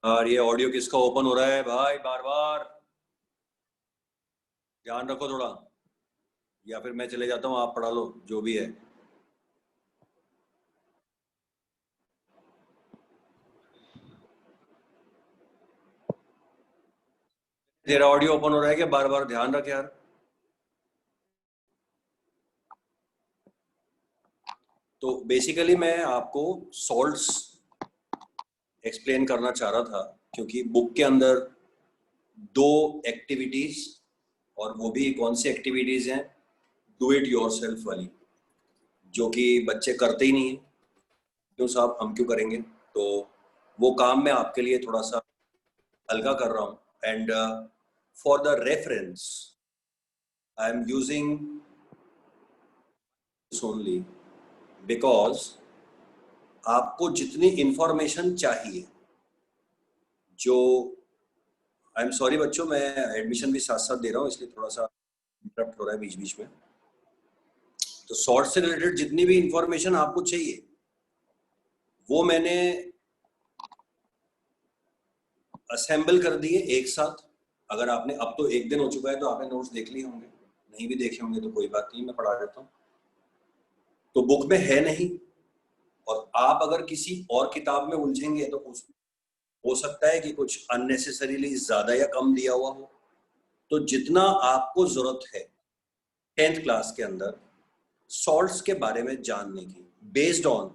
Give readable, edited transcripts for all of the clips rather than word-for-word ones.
और ये ऑडियो किसका ओपन हो रहा है भाई? बार बार ध्यान रखो थोड़ा, या फिर मैं चले जाता हूँ, आप पढ़ा लो जो भी है। तेरा ऑडियो ओपन हो रहा है क्या? बार बार ध्यान रख यार। तो बेसिकली मैं आपको सॉल्ट्स एक्सप्लेन करना चाह रहा था, क्योंकि बुक के अंदर दो एक्टिविटीज, और वो भी कौन सी एक्टिविटीज हैं? डू इट योरसेल्फ वाली, जो कि बच्चे करते ही नहीं है। क्यों साहब, हम क्यों करेंगे? तो वो काम मैं आपके लिए थोड़ा सा हल्का कर रहा हूँ। And for the reference I am using this only because आपको जितनी इंफॉर्मेशन चाहिए, जो आई एम सॉरी बच्चों, मैं एडमिशन भी साथ साथ दे रहा हूँ, इसलिए थोड़ा सा इंटरप्ट हो रहा है बीच बीच में। तो सॉर्ट से रिलेटेड जितनी भी इंफॉर्मेशन आपको चाहिए वो मैंने असेंबल कर दिए एक साथ। अगर आपने, अब तो एक दिन हो चुका है तो आपने नोट्स देख लिए होंगे, नहीं भी देखे होंगे तो कोई बात नहीं, मैं पढ़ा देता हूँ। तो बुक में है नहीं, और आप अगर किसी और किताब में उलझेंगे तो उसमें हो सकता है कि कुछ अननेसेसरीली ज्यादा या कम दिया हुआ हो। तो जितना आपको जरूरत है 10th क्लास के अंदर सॉल्ट्स के बारे में जानने की, based on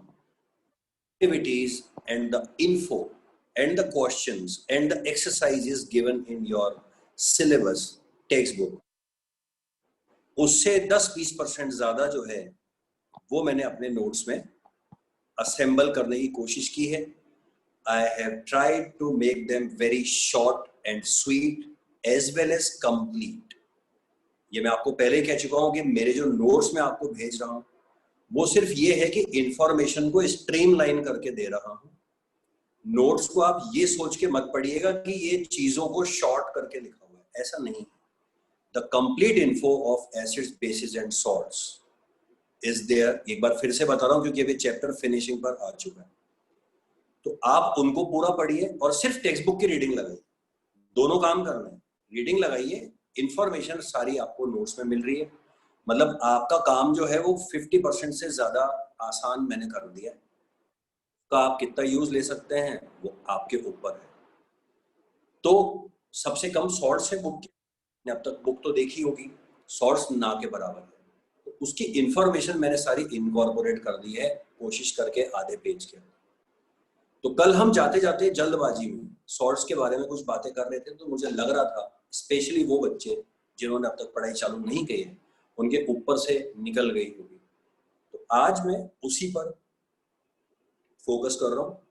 activities and the info and the questions and the exercises given in your syllabus textbook, उससे 10-20% ज्यादा जो है वो मैंने अपने नोट्स में असेंबल करने की कोशिश की है। I have tried to make them very short and sweet as well as complete. ये मैं आपको पहले ही कह चुका हूं कि मेरे जो नोट्स में आपको भेज रहा हूं वो सिर्फ ये है कि इंफॉर्मेशन को स्ट्रीमलाइन करके दे रहा हूं। नोट्स को आप ये सोच के मत पढ़िएगा कि ये चीजों को शॉर्ट करके लिखा हुआ है, ऐसा नहीं। The complete info of acids, bases and salts is there. एक बार फिर से बता रहा हूं क्योंकि अभी चैप्टर फिनिशिंग पर आ चुका है। तो आप उनको पूरा पढ़िए और सिर्फ टेक्स्ट बुक की रीडिंग लगाइए। दोनों काम करना है, रीडिंग लगाइए, इंफॉर्मेशन सारी आपको नोट्स में मिल रही है। मतलब आपका काम जो है वो 50% से ज्यादा आसान मैंने कर दिया है। का आप कितना यूज ले सकते हैं वो आपके ऊपर है। तो सबसे कम सॉल्ट्स है बुक की, अब तक बुक तो देखी होगी, सॉल्ट्स ना के बराबर है। तो उसकी इंफॉर्मेशन मैंने सारी इनकॉर्पोरेट कर दी है, कोशिश करके आधे पेज के। तो कल हम जाते जाते जल्दबाजी में सॉल्ट्स के बारे में कुछ बातें कर रहे थे, तो मुझे लग रहा था स्पेशली वो बच्चे जिन्होंने अब तक पढ़ाई चालू नहीं की है उनके ऊपर से निकल गई होगी। तो आज मैं उसी पर फोकस कर रहा हूँ।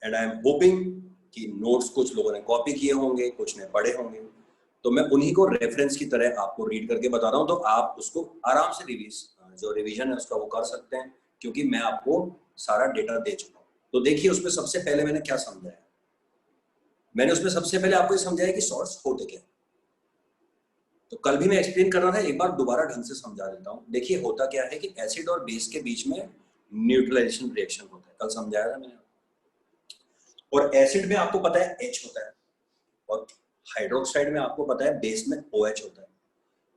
एंड आई एम होपिंग कि नोट्स कुछ लोगों ने कॉपी किए होंगे, कुछ ने पढ़े होंगे, तो मैं उन्हीं को रेफरेंस की तरह आपको रीड करके बता रहा हूँ। तो आप उसको आराम से जो रिवीजन है उसका वो कर सकते हैं, क्योंकि मैं आपको सारा डेटा दे चुका हूँ। तो देखिए उसमें सबसे पहले मैंने क्या समझाया। मैंने उसमें सबसे पहले आपको समझाया कि सॉल्ट्स होते क्या। तो कल भी मैं एक्सप्लेन कर रहा था, एक बार दोबारा ढंग से समझा देता हूँ। देखिए होता क्या है कि एसिड और बेस के बीच में न्यूट्रलाइजेशन रिएक्शन होता है, कल समझाया था मैंने। और एसिड में आपको पता है H होता है, और हाइड्रोक्साइड में आपको पता है बेस में OH होता है।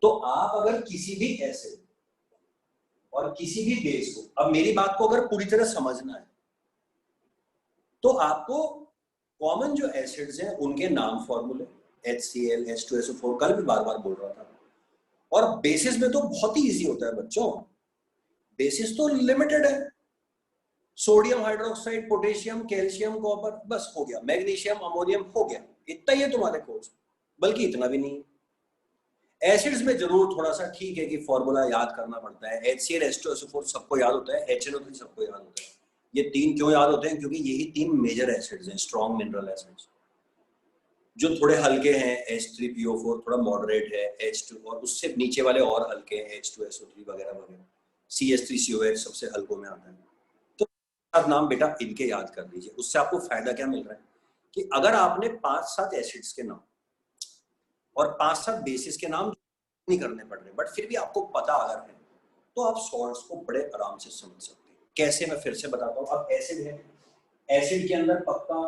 तो आप अगर किसी भी एसिड और किसी भी बेस को, अब मेरी बात को अगर पूरी तरह समझना है तो आपको कॉमन जो एसिड्स हैं उनके नाम फॉर्मूले, HCl, H2SO4, कल भी बार बार बोल रहा था। और बेसिस में तो बहुत ही इजी होता है बच्चों, बेसिस तो लिमिटेड है, sodium hydroxide, potassium, calcium, copper, बस हो गया। मैग्नीशियम, अमोनियम, हो गया। इतना ही है तुम्हारे कोर्स, बल्कि इतना भी नहीं। एसिड्स में जरूर थोड़ा सा ठीक है कि फॉर्मूला याद करना पड़ता है। HCl, H2SO4 सबको याद होता है, HNO3 सबको याद होता है। ये तीन क्यों याद होते हैं? क्योंकि यही तीन मेजर एसिड्स हैं, स्ट्रॉन्ग मिनरल एसिड्स। जो थोड़े हल्के हैं H3PO4 थोड़ा मॉडरेट है, H2 और उससे नीचे वाले और हल्के हैं H2SO3 वगैरह वगैरह, CH3COH सबसे हल्कों में आता है। तो आप नाम बेटा इनके याद कर लीजिए। उससे आपको फायदा क्या मिल रहा है कि अगर आपने 5-7 एसिड्स के नाम और 5-7 बेसिस के नाम नहीं करने पड़ रहे, बट फिर भी आपको पता अगर है तो आप सॉल्ट्स को बड़े आराम से समझ सकते हैं। कैसे, मैं फिर से बताता हूँ। अब एसिड है, एसिड के अंदर पक्का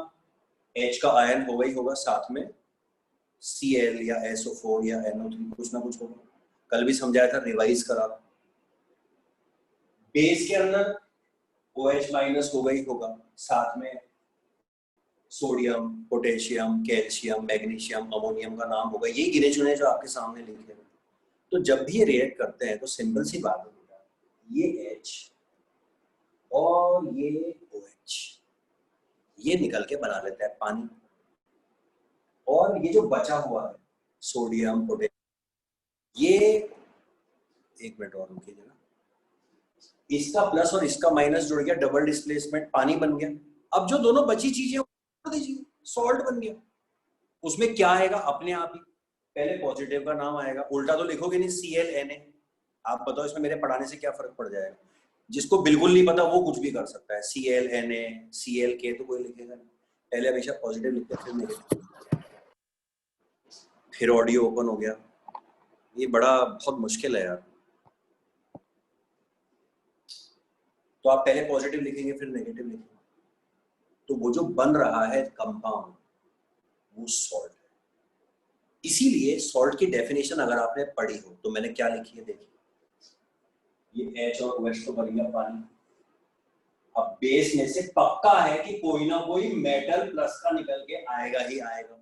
H का आयन होगा ही होगा, साथ में Cl या SO4 या NO3 कुछ ना कुछ होगा। कल भी समझाया था, रिवाइज करा। बेस के अंदर OH माइनस होगा ही होगा, साथ में sodium, potassium, calcium, magnesium, ammonium का नाम होगा, यही गिने चुने जो आपके सामने लिखे हैं। तो जब भी ये रिएक्ट करते हैं तो सिंपल सी बात है, ये H और ये OH ये निकल के बना लेता है पानी, और ये जो बचा हुआ है सोडियम, पोटेशियम, ये एक मिनट और रुकिए जरा, इसका प्लस और इसका माइनस जुड़ गया, डबल डिस्प्लेसमेंट, पानी बन गया। अब जो दोनों बची चीजें दीजिए, सॉल्ट बन गया। उसमें क्या आएगा अपने आप ही, पहले पॉजिटिव का नाम आएगा, उल्टा तो लिखोगे नहीं ClNa। आप बताओ इसमें मेरे पढ़ाने से क्या फर्क पड़ जाएगा? जिसको बिल्कुल नहीं पता वो कुछ भी कर सकता है, ClNa, Clk तो कोई लिखेगा नहीं, पहले हमेशा पॉजिटिव लिखते फिर नेगेटिव। फिर ऑडियो ओपन हो गया, ये बड़ा बहुत मुश्किल है यार। तो आप पहले पॉजिटिव लिखेंगे फिर नेगेटिव लिखेंगे, तो वो जो बन रहा है कंपाउंड वो सॉल्ट है। इसीलिए सॉल्ट की डेफिनेशन अगर आपने पढ़ी हो तो मैंने क्या लिखी है देखिए, ये H और OH तो बन गया पानी। अब बेस में से पक्का है कि कोई ना कोई मेटल प्लस का निकल के आएगा ही आएगा,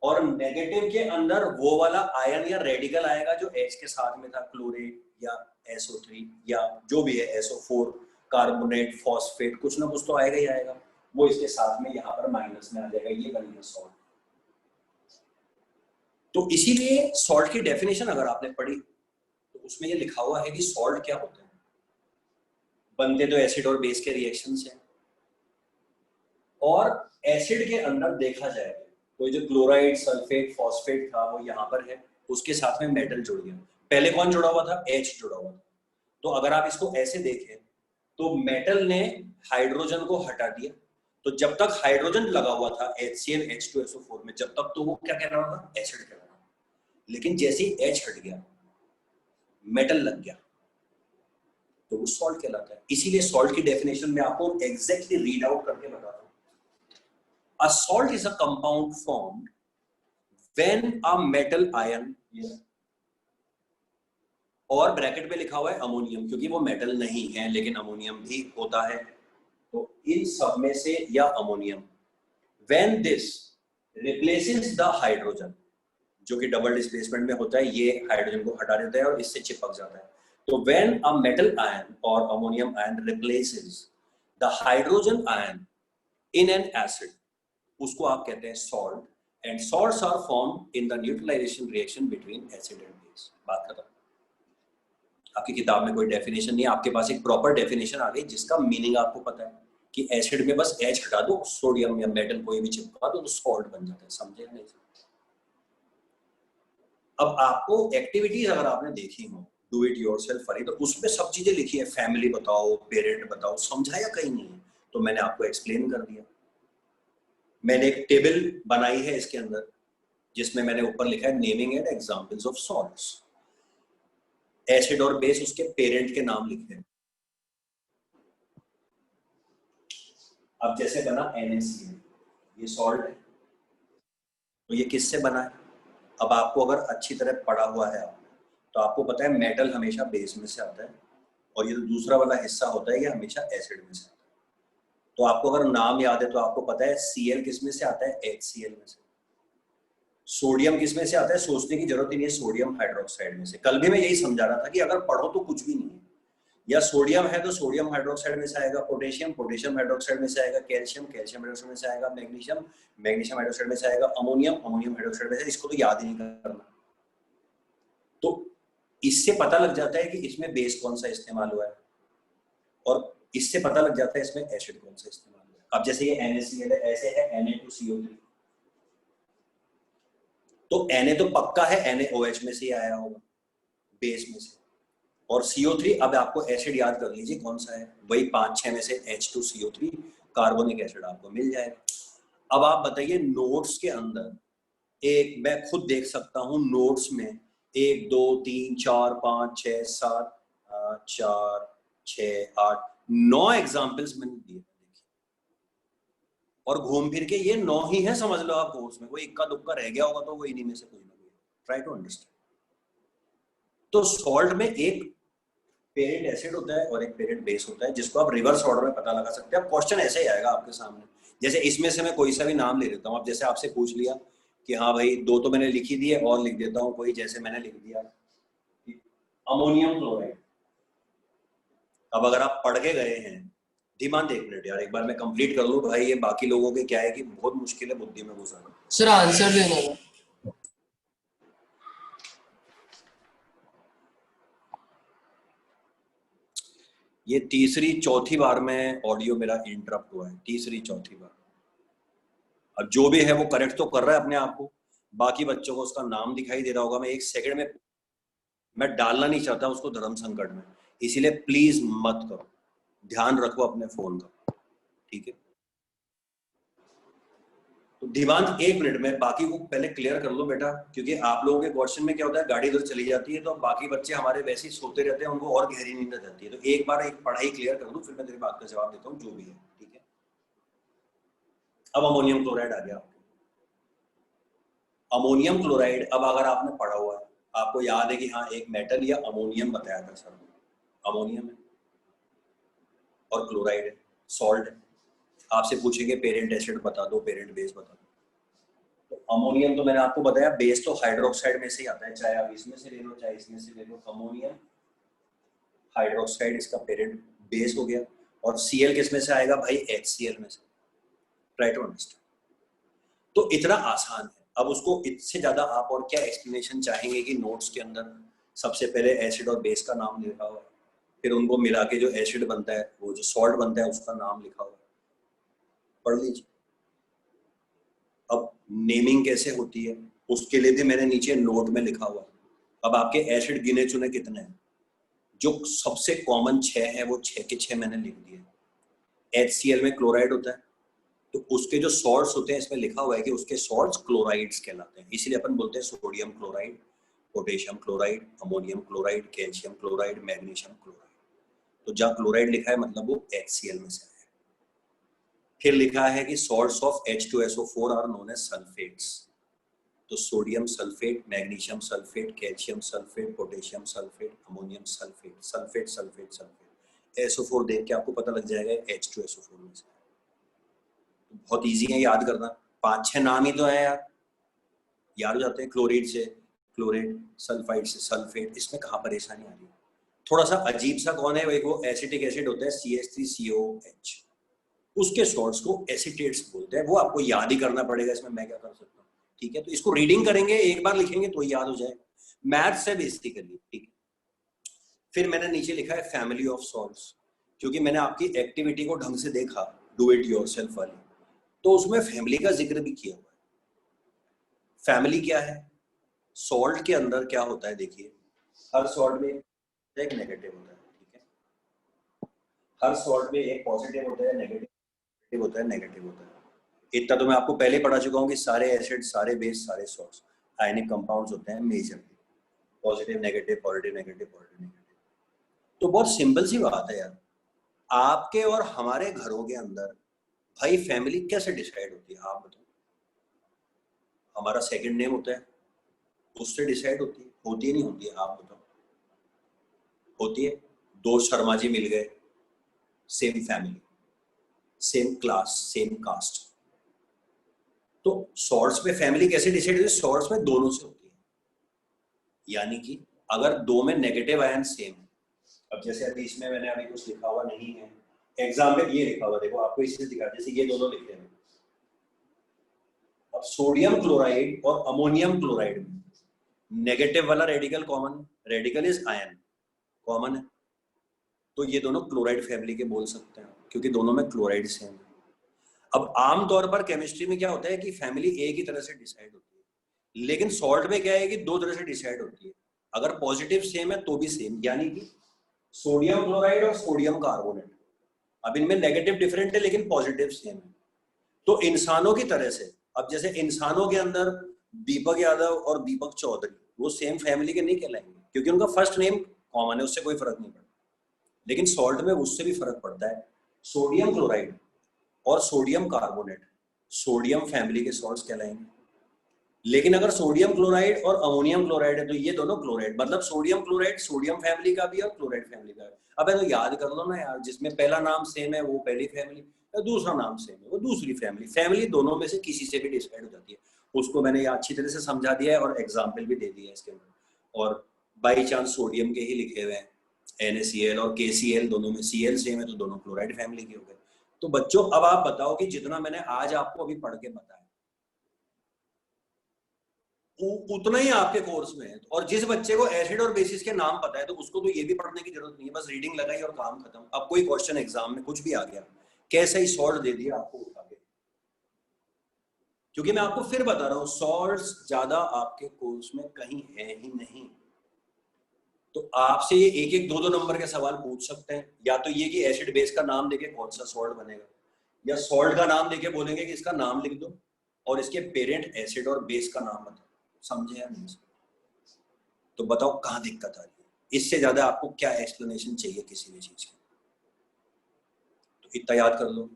और नेगेटिव के अंदर वो वाला आयन या रेडिकल आएगा जो H के साथ में था, क्लोरेट या SO3 या जो भी है, SO4, कार्बोनेट, फॉस्फेट, कुछ ना कुछ तो आएगा ही आएगा, वो इसके साथ में यहाँ पर माइनस में आ जाएगा, ये बन गया सॉल्ट। तो इसीलिए सॉल्ट की डेफिनेशन अगर आपने पढ़ी तो उसमें ये लिखा हुआ है कि सॉल्ट क्या होते हैं। बनते तो एसिड और बेस के रिएक्शन से, और एसिड के अंदर देखा जाए तो जो क्लोराइड, सल्फेट, फॉस्फेट था वो यहाँ पर है, उसके साथ में मेटल जुड़ गया। पहले कौन जुड़ा हुआ था? H जुड़ा हुआ था। तो अगर आप इसको ऐसे देखें तो मेटल ने हाइड्रोजन को हटा दिया, तो जब तक हाइड्रोजन लगा हुआ था HCl H2SO4 में, जब तक तो वो क्या कह रहा था? एसिड कह रहा था। लेकिन जैसे ही H हट गया, मेटल लग गया, तो वो सॉल्ट कहलाता है। इसीलिए सॉल्ट की डेफिनेशन में आपको एग्जैक्टली रीड आउट करके बताता हूं। A salt is a compound formed when a metal ion, और ब्रैकेट में लिखा हुआ है अमोनियम, क्योंकि वो मेटल नहीं है लेकिन अमोनियम भी होता है, तो इन सब में से या ammonium, when this replaces the hydrogen, जो कि डबल डिस्प्लेसमेंट में होता है, ये हाइड्रोजन को हटा देता है और इससे चिपक जाता है। तो when a metal ion or ammonium ion replaces the hydrogen ion in an acid, उसको आप कहते हैं salt, and salts are formed in the neutralization reaction between acid and base। बात खत्म। आपकी किताब में कोई डेफिनेशन नहीं है, आपके पास एक प्रॉपर डेफिनेशन आ गई जिसका मीनिंग आपको पता है कि एसिड में बस H हटा दो, सोडियम या मेटल कोई भी चिपका दो तो सॉल्ट बन जाता है। समझे नहीं? अब आपको एक्टिविटीज अगर आपने देखी हो, डू इट योरसेल्फ फरी, तो उसमें सब चीजें लिखी है, फैमिली बताओ, पेरेंट बताओ, समझाया कहीं नहीं है, तो मैंने आपको एक्सप्लेन कर दिया। मैंने एक टेबल बनाई है इसके अंदर जिसमें मैंने ऊपर लिखा है naming and examples of salts, acid और बेस उसके पेरेंट के नाम लिखे हैं। अब जैसे बना NaCl, ये सॉल्ट है, तो ये किससे बना है? अब आपको अगर अच्छी तरह पढ़ा हुआ है आपने, तो आपको पता है मेटल हमेशा बेस में से आता है, और ये दूसरा वाला हिस्सा होता है ये हमेशा एसिड में से आता है। तो आपको अगर नाम याद है तो आपको पता है Cl किस में से आता है? HCl में से। सोडियम किस में से आता है? सोचने की जरूरत ही नहीं है, सोडियम हाइड्रोक्साइड में से। कल भी मैं यही समझा रहा था कि अगर पढ़ो तो कुछ भी नहीं है, या सोडियम है तो सोडियम हाइड्रोक्साइड में से आएगा, पोटेशियम पोटेशियम हाइड्रोक्साइड में से आएगा, कैल्शियम कैल्शियम हाइड्रोक्साइड में से आएगा, मैग्नीशियम मैग्नीशियम हाइड्रोक्साइड में से आएगा, अमोनियम अमोनियम हाइड्रोक्साइड में से। इसको तो याद ही नहीं करना। तो इससे पता लग जाता है कि इसमें बेस कौन सा इस्तेमाल हुआ है, और इससे पता लग जाता है इसमें एसिड कौन सा इस्तेमाल हुआ है। अब जैसे ये NaCl है, ऐसे है Na2CO3, तो Na तो पक्का है NaOH में से आया होगा, बेस में से, और CO3 अब आपको एसिड याद कर लीजिए कौन सा है, वही 5-6 में से H2CO3 कार्बोनिक एसिड आपको मिल जाएगा। अब आप बताइए नोट्स के अंदर, एक मैं खुद देख सकता हूं नोट्स में 1 2 3 4 5 6 7 4 6 8 9 एग्जाम्पल्स मैंने दिए। और घूम फिर के ये 9 ही है, समझ लो आप कोर्स में। कोई इक्का दुक्का रह गया होगा तो वो इन्हीं में से कोई ना कोई। Try to understand. तो सॉल्ट में एक पेरेंट एसिड होता है और एक पेरेंट बेस होता है, जिसको आप रिवर्स ऑर्डर में पता लगा सकते हैं। अब क्वेश्चन ऐसे ही आएगा आपके सामने, जैसे इसमें से मैं कोई सा भी नाम ले लेता हूँ। अब जैसे आपसे पूछ लिया कि हाँ भाई 2 तो मैंने लिखी दी है, और लिख देता हूँ कोई, जैसे मैंने लिख दिया अमोनियम क्लोराइड। अब अगर आप पढ़ के गए हैं, ध्यान देख मिनट यार, एक बार मैं कंप्लीट कर लूँ भाई। ये बाकी लोगों के क्या है कि बहुत मुश्किल है बुद्धि में घुसाना। सर आंसर देना है। ये तीसरी चौथी बार में ऑडियो मेरा इंटरप्ट हुआ है, तीसरी चौथी बार। अब जो भी है वो करेक्ट तो कर रहा है अपने आप को, बाकी बच्चों को उसका नाम दिखाई दे रहा होगा। मैं 1 सेकंड में, मैं डालना नहीं चाहता उसको धर्म संकट में, इसीलिए प्लीज मत करो, ध्यान रखो अपने फोन का, ठीक है। तो दीवान 1 मिनट में बाकी को पहले क्लियर कर लो बेटा, क्योंकि आप लोगों के क्वेश्चन में क्या होता है, गाड़ी इधर चली जाती है तो बाकी बच्चे हमारे वैसे ही सोते रहते हैं, उनको और गहरी नींद आ जाती है। तो एक बार एक पढ़ाई क्लियर कर लूं, फिर मैं तेरी बात का जवाब देता हूँ जो भी है, ठीक है। अब अमोनियम क्लोराइड आ गया। अमोनियम क्लोराइड, अब अगर आपने पढ़ा हुआ है, आपको याद है कि हाँ एक मेटल या अमोनियम बताया था सर, अमोनियम है और क्लोराइड है, सॉल्ट है। आपसे पूछेंगे पेरेंट एसिड बता दो, पेरेंट बेस बता दो। तो अमोनियम तो मैंने आपको बताया, बेस तो हाइड्रोक्साइड में से ही आता है, चाहे आप इसमें से ले लो चाहे इसमें से ले लो। अमोनियम हाइड्रोक्साइड इसका पेरेंट बेस हो गया। और Cl किस में से आएगा भाई, HCl में से। Try to understand. तो इतना आसान है। अब उसको इससे ज्यादा आप और क्या एक्सप्लेनेशन चाहेंगे कि नोट्स के अंदर सबसे पहले एसिड और बेस का नाम लिखा हुआ है, फिर उनको मिला के जो एसिड बनता है, वो जो सॉल्ट बनता है उसका नाम लिखा हुआ है, पढ़ लीजिए। अब नेमिंग कैसे होती है उसके लिए भी मैंने नीचे नोट में लिखा हुआ है। अब आपके एसिड गिने चुने कितने हैं, जो सबसे कॉमन 6 है वो 6 के 6 मैंने लिख दिए। HCl में क्लोराइड होता है, तो उसके जो सॉल्ट्स होते हैं इसमें लिखा हुआ है कि उसके सॉल्ट्स क्लोराइड्स कहलाते हैं, इसीलिए अपन बोलते हैं sodium chloride, potassium chloride, ammonium chloride, calcium chloride, magnesium chloride. तो जहाँ क्लोराइड लिखा है मतलब वो HCl में से है। फिर लिखा है कि salts of H2SO4 are known as sulphates. तो sodium sulphate, magnesium sulphate, calcium sulphate, potassium sulphate, ammonium sulphate, sulphate sulphate sulphate. SO4 देख के आपको पता लग जाएगा H2SO4 में से। बहुत इजी है याद करना, 5-6 नाम ही तो है यार, याद हो जाते हैं। क्लोरीड से क्लोरेट, सल्फाइड से सल्फेट, इसमें कहाँ परेशानी आ रही है। थोड़ा सा अजीब सा कौन है, वो एसिटिक एसिड होता है CH3COH, उसके सॉल्ट्स को एसिटेट्स बोलते हैं, वो आपको याद ही करना पड़ेगा, इसमें मैं क्या कर सकता हूँ, ठीक है। तो इसको रीडिंग करेंगे, एक बार लिखेंगे तो याद हो जाए, मैथ से बेसिकली, ठीक है। फिर मैंने नीचे लिखा है फैमिली ऑफ सॉल्ट्स, क्योंकि मैंने आपकी एक्टिविटी को ढंग से देखा, डू इट योरसेल्फ वाली, तो उसमें फैमिली का जिक्र भी किया हुआ है। फैमिली क्या है, सॉल्ट के अंदर क्या होता है, देखिए हर सॉल्ट में एक नेगेटिव होता है, ठीक है। हर सॉल्ट में एक पॉजिटिव होता है, नेगेटिव होता है, नेगेटिव होता है। इतना तो मैं आपको पहले पढ़ा चुका हूँ कि सारे एसिड, सारे बेस, सारे सॉल्ट्स आयनिक कंपाउंड्स होते हैं majorly, positive negative, positive negative, positive negative. तो बहुत सिंपल सी बात है यार, आपके और हमारे घरों के अंदर भाई फैमिली कैसे डिसाइड होती है, आप बताओ। हमारा सेकंड नेम होता है, उससे डिसाइड होती है, होती है नहीं होती है, आप बताओ। होती है। 2 शर्मा जी मिल गए, same family, same class, same caste. तो सॉर्ट्स में फैमिली कैसे डिसाइड होती है, सॉर्ट्स में दोनों से होती है। यानी कि अगर 2 में नेगेटिव आयन सेम है, अब जैसे अभी इसमें मैंने अभी कुछ लिखा हुआ नहीं है, एग्जाम में ये लिखा हुआ, देखो आपको इससे दिखा, जैसे ये दोनों लिखे हैं। अब सोडियम क्लोराइड और अमोनियम क्लोराइड में नेगेटिव वाला रेडिकल कॉमन है, रेडिकल इज आयन, कॉमन है, तो ये दोनों क्लोराइड फैमिली के बोल सकते हैं, क्योंकि दोनों में क्लोराइड सेम है। अब आमतौर पर केमिस्ट्री में क्या होता है कि फैमिली एक ही तरह से डिसाइड होती है, लेकिन सॉल्ट में क्या है कि 2 तरह से डिसाइड होती है। अगर पॉजिटिव सेम है तो भी सेम, यानी कि सोडियम क्लोराइड और सोडियम कार्बोनेट। अब इनमें नेगेटिव डिफरेंट है लेकिन पॉजिटिव सेम है। तो इंसानों की तरह से, अब जैसे इंसानों के अंदर दीपक यादव और दीपक चौधरी, वो सेम फैमिली के नहीं कहलाएंगे, क्योंकि उनका फर्स्ट नेम कॉमन है, उससे कोई फर्क नहीं पड़ता। लेकिन सॉल्ट में उससे भी फर्क पड़ता है। सोडियम क्लोराइड और सोडियम कार्बोनेट सोडियम फैमिली के सॉल्ट्स कहलाएंगे। लेकिन अगर सोडियम क्लोराइड और अमोनियम क्लोराइड है तो ये दोनों क्लोराइड, मतलब सोडियम क्लोराइड सोडियम फैमिली का भी और क्लोराइड फैमिली का भी। अब तो याद कर लो ना यार, जिसमें पहला नाम सेम है वो पहली फैमिली, दूसरा नाम सेम है वो दूसरी फैमिली। फैमिली दोनों में से किसी से भी डिसाइड हो जाती है। उसको मैंने ये अच्छी तरह से समझा दिया है और एग्जाम्पल भी दे दिया है इसके अंदर। और बाई चांस सोडियम के ही लिखे हुए हैं, NaCl और KCl दोनों में Cl सेम है तो दोनों क्लोराइड फैमिली के हो गए। तो बच्चों अब आप बताओ कि जितना मैंने आज आपको अभी पढ़ के बताया उतना ही आपके कोर्स में है। और जिस बच्चे को एसिड और बेसिस के नाम पता है तो उसको तो ये भी पढ़ने की जरूरत नहीं है, बस रीडिंग लगाई और काम खत्म। अब कोई क्वेश्चन एग्जाम में कुछ भी आ गया, कैसे ही सॉल्ट दे दिया आपको उठा के। क्योंकि मैं आपको फिर बता रहा हूं, सॉल्ट्स ज्यादा आपके कोर्स में कहीं है ही नहीं। तो आपसे ये एक एक दो दो नंबर के सवाल पूछ सकते हैं, या तो ये कि एसिड बेस का नाम देके कौन सा सॉल्ट बनेगा, या सॉल्ट का नाम देके बोलेंगे कि इसका नाम लिख दो और इसके पेरेंट एसिड और बेस का नाम बताओ। समझे या नहीं? तो बताओ कहां दिक्कत आ रही है? इससे ज्यादा आपको क्या एक्सप्लेनेशन चाहिए किसी भी चीज की? तो इतना याद कर लो।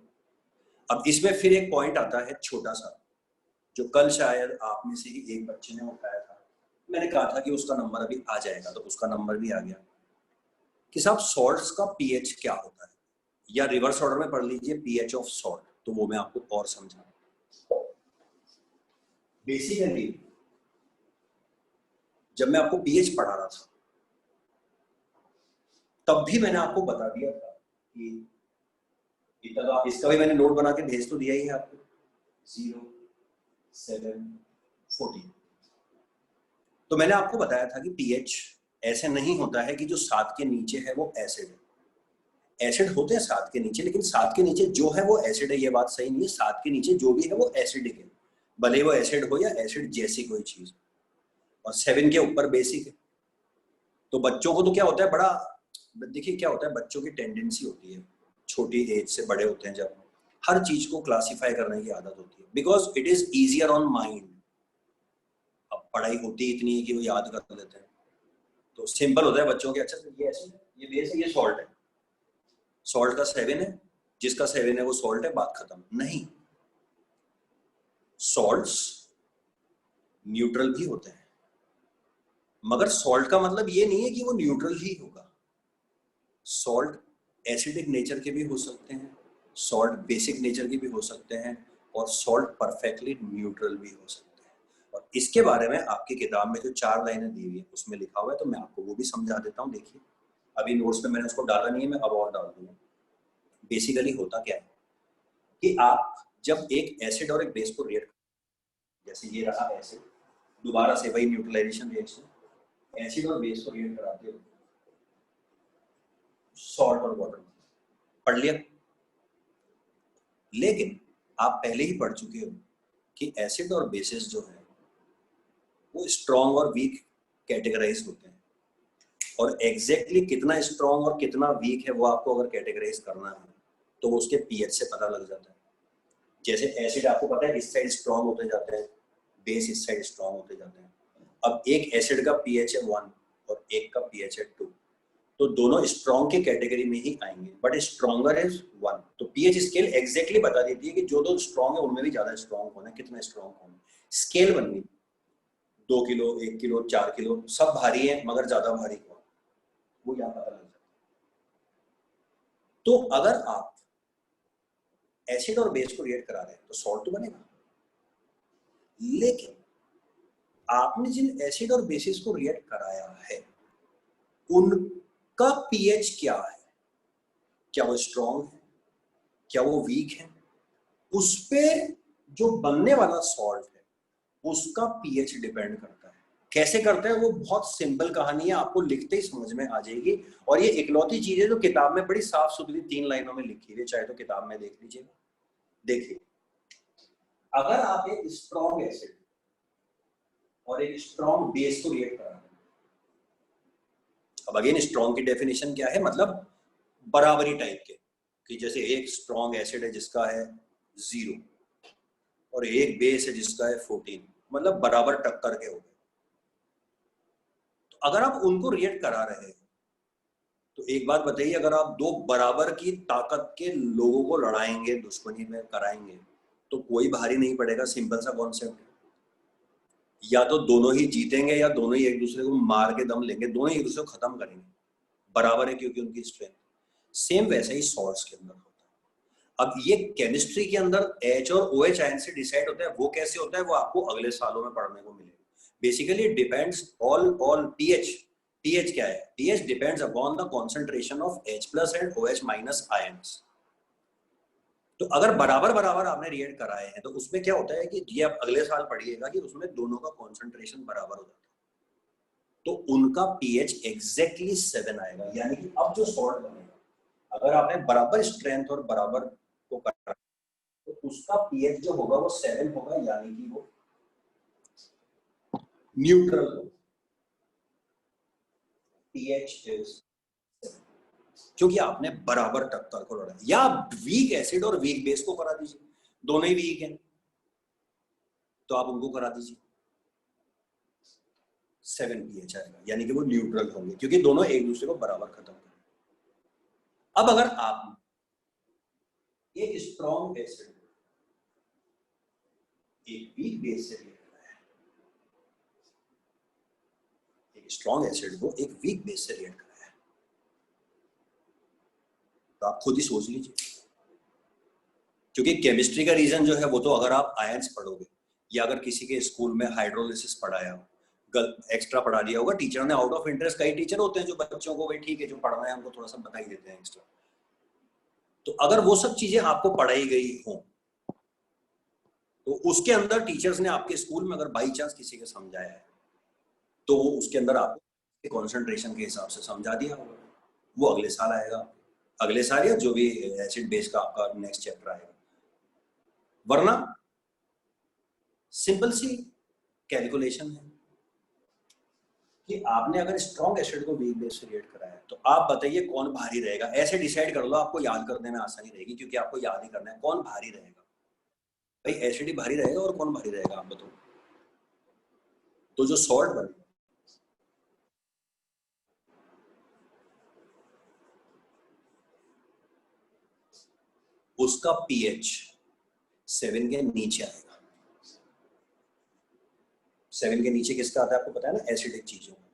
अब इसमें फिर एक पॉइंट आता है छोटा सा, जो कल शायद आप में से ही एक बच्चे ने उठाया था। मैंने कहा था कि उसका नंबर अभी आ जाएगा, तो उसका नंबर भी आ गया कि साहब सॉल्ट्स का पीएच क्या होता है, या रिवर्स ऑर्डर में पढ़ लीजिए पीएच ऑफ सॉल्ट। तो वो मैं आपको और समझा। बेसिकली जब मैं आपको पीएच पढ़ा रहा था तब भी मैंने आपको बता दिया था कि इसका भी मैंने नोट बना के भेज तो दिया ही है आपको, 0, 7, 14। तो मैंने आपको बताया था कि पीएच ऐसे नहीं होता है कि जो 7 के नीचे है वो एसिड है। एसिड होते हैं 7 के नीचे, लेकिन 7 के नीचे जो है वो एसिड है, ये बात सही नहीं है। 7 के नीचे जो भी है वो एसिडिक है, भले वो एसिड हो या एसिड जैसी कोई चीज। और 7 के ऊपर बेसिक है। तो बच्चों को तो क्या होता है, बड़ा देखिए क्या होता है, बच्चों की टेंडेंसी होती है छोटी एज से बड़े होते हैं जब, हर चीज को क्लासिफाई करने की आदत होती है, because it is easier on mind. अब पढ़ाई होती इतनी है कि वो याद कर लेते हैं, तो सिंपल होता है बच्चों के, अच्छा ये एसिड है, ये बेस है, ये सॉल्ट है। सॉल्ट का 7 है, जिसका 7 है वो सॉल्ट है, बात खत्म। नहीं, सॉल्ट्स न्यूट्रल भी होते हैं, मगर सॉल्ट का मतलब ये नहीं है कि वो न्यूट्रल ही होगा। सॉल्ट एसिडिक नेचर के भी हो सकते हैं, सॉल्ट बेसिक नेचर के भी हो सकते हैं, और सॉल्ट परफेक्टली न्यूट्रल भी हो सकते हैं। और इसके बारे में आपकी किताब में जो 4 लाइनें दी हुई है उसमें लिखा हुआ है, तो मैं आपको वो भी समझा देता हूँ। देखिए अभी नोट्स में मैंने उसको डाला नहीं है, मैं अब और डाल दूंगा। बेसिकली होता क्या है कि आप जब एक एसिड और एक बेस को रिएक्ट, जैसे ये रहा एसिड, दोबारा से वही न्यूट्रलाइजेशन रिएक्शन, एसिड और बेस को रिएक्ट कराते हो सॉल्ट और वाटर, पढ़ लिया। लेकिन आप पहले ही पढ़ चुके हो कि एसिड और बेसिस जो है वो स्ट्रॉन्ग और वीक कैटेगराइज होते हैं, और एग्जैक्टली कितना स्ट्रॉन्ग और कितना वीक है वो आपको अगर कैटेगराइज करना है तो उसके पीएच से पता लग जाता है। जैसे एसिड आपको पता है इस साइड स्ट्रॉन्ग होते जाते हैं, बेस इस साइड स्ट्रॉन्ग होते जाते हैं। अब एक एसिड का पीएच है 1 और एक का पीएच है 2, तो दोनों स्ट्रॉन्ग के कैटेगरी में ही आएंगे, बट स्ट्रॉन्गर इज 1। तो पीएच स्केल एग्जैक्टली बता देती है कि जो दो स्ट्रॉन्ग है उनमें भी ज्यादा स्ट्रॉन्ग कौन है, कितना स्ट्रॉन्ग कौन है। स्केल बन गई, 2 किलो, 1 किलो, 4 किलो, सब भारी है मगर ज्यादा भारी कौन, वो यहाँ पता लग जाता है। तो अगर आप एसिड और बेस को रिएक्ट करा रहे हैं तो सॉल्ट तो बनेगा, लेकिन आपने जिन एसिड और बेसिस को रिएक्ट कराया है उनका पीएच क्या है, क्या वो स्ट्रॉन्ग है, क्या वो वीक है, उस पे जो बनने वाला सॉल्ट है उसका पीएच डिपेंड करता है। कैसे करता है वो बहुत सिंपल कहानी है, आपको लिखते ही समझ में आ जाएगी। और ये इकलौती चीज है जो किताब में बड़ी साफ सुथरी 3 लाइनों में लिखी है, चाहे तो किताब में देख लीजिएगा। देखिए अगर आप एक स्ट्रॉन्ग एसिड और एक स्ट्रॉन्ग बेस को रिएक्ट करा, अब अगेन स्ट्रॉन्ग की डेफिनेशन क्या है, मतलब बराबरी टाइप के, कि जैसे एक स्ट्रॉन्ग एसिड है जिसका है 0 और एक बेस है जिसका है 14, मतलब बराबर टक्कर के हो गए। तो अगर आप उनको रिएक्ट करा रहे हैं तो एक बात बताइए, अगर आप दो बराबर की ताकत के लोगों को लड़ाएंगे, दुश्मनी में कराएंगे, तो कोई भारी नहीं पड़ेगा, सिंपल सा कॉन्सेप्ट। या तो दोनों ही जीतेंगे या दोनों ही एक दूसरे को मार के दम लेंगे, दोनों ही एक दूसरे को खत्म करेंगे, बराबर है क्योंकि उनकी स्ट्रेंथ। सेम वैसा ही सॉल्ट्स के अंदर होता है। अब ये केमिस्ट्री के अंदर H और OH आयन से डिसाइड होता है, वो कैसे होता है वो आपको अगले सालों में पढ़ने को मिलेगा। Basically it depends all pH क्या है? pH depends upon the concentration of H+ and OH- ions. तो अगर बराबर बराबर आपने रिएक्ट कराए हैं तो उसमें क्या होता है कि ये आप अगले साल पढ़िएगा कि उसमें दोनों का कॉन्सेंट्रेशन बराबर हो जाता है, तो उनका pH एग्जैक्टली 7 आएगा। यानी कि अब जो सॉल्ट बनेगा, अगर आपने बराबर स्ट्रेंथ और बराबर को करा तो उसका pH जो होगा वो 7 होगा, यानी कि वो न्यूट्रल होगा। pH इज, क्योंकि आपने बराबर टक्कर को लड़ा। या वीक एसिड और वीक बेस को करा दीजिए, दोनों ही वीक हैं तो आप उनको करा दीजिए, 7 pH आएगा, यानी कि वो न्यूट्रल होंगे क्योंकि दोनों एक दूसरे को बराबर खत्म करेंगे। अब अगर आप एक स्ट्रॉन्ग एसिड एक वीक बेस से रिएक्ट कराया है, एक स्ट्रॉन्ग एसिड को एक वीक बेस से रिएक्ट कराया है, तो आप खुद ही सोच लीजिए। क्योंकि केमिस्ट्री का रीजन जो है वो तो अगर आप आयंस पढ़ोगे या अगर किसी के स्कूल में हाइड्रोलिसिस पढ़ाया हो, एक्स्ट्रा पढ़ा दिया होगा टीचर ने आउट ऑफ इंटरेस्ट। कई टीचर होते हैं जो बच्चों को भाई ठीक है जो पढ़ना है हमको थोड़ा सा बता ही देते हैं एक्स्ट्रा। तो अगर वो सब चीजें आपको पढ़ाई गई हो तो उसके अंदर टीचर्स ने आपके स्कूल में अगर बाई चांस किसी को समझाया है तो वो उसके अंदर आपको कॉन्सेंट्रेशन के हिसाब से समझा दिया होगा, वो अगले साल आएगा, अगले साल या जो भी एसिड बेस का आपका नेक्स्ट चैप्टर आएगा। वरना सिंपल सी कैलकुलेशन है कि आपने अगर स्ट्रॉन्ग एसिड को वीक बेस से रिएक्ट कराया है तो आप बताइए कौन भारी रहेगा। ऐसे डिसाइड कर लो, आपको याद करने में आसानी रहेगी क्योंकि आपको याद ही करना है कौन भारी रहेगा। भाई एसिड ही भारी रहेगा और कौन भारी रहेगा आप बताओ। तो जो सॉल्ट बनेगा उसका pH 7 के नीचे आएगा। 7 के नीचे किसका आता है आपको पता है ना, एसिडिक चीजों का।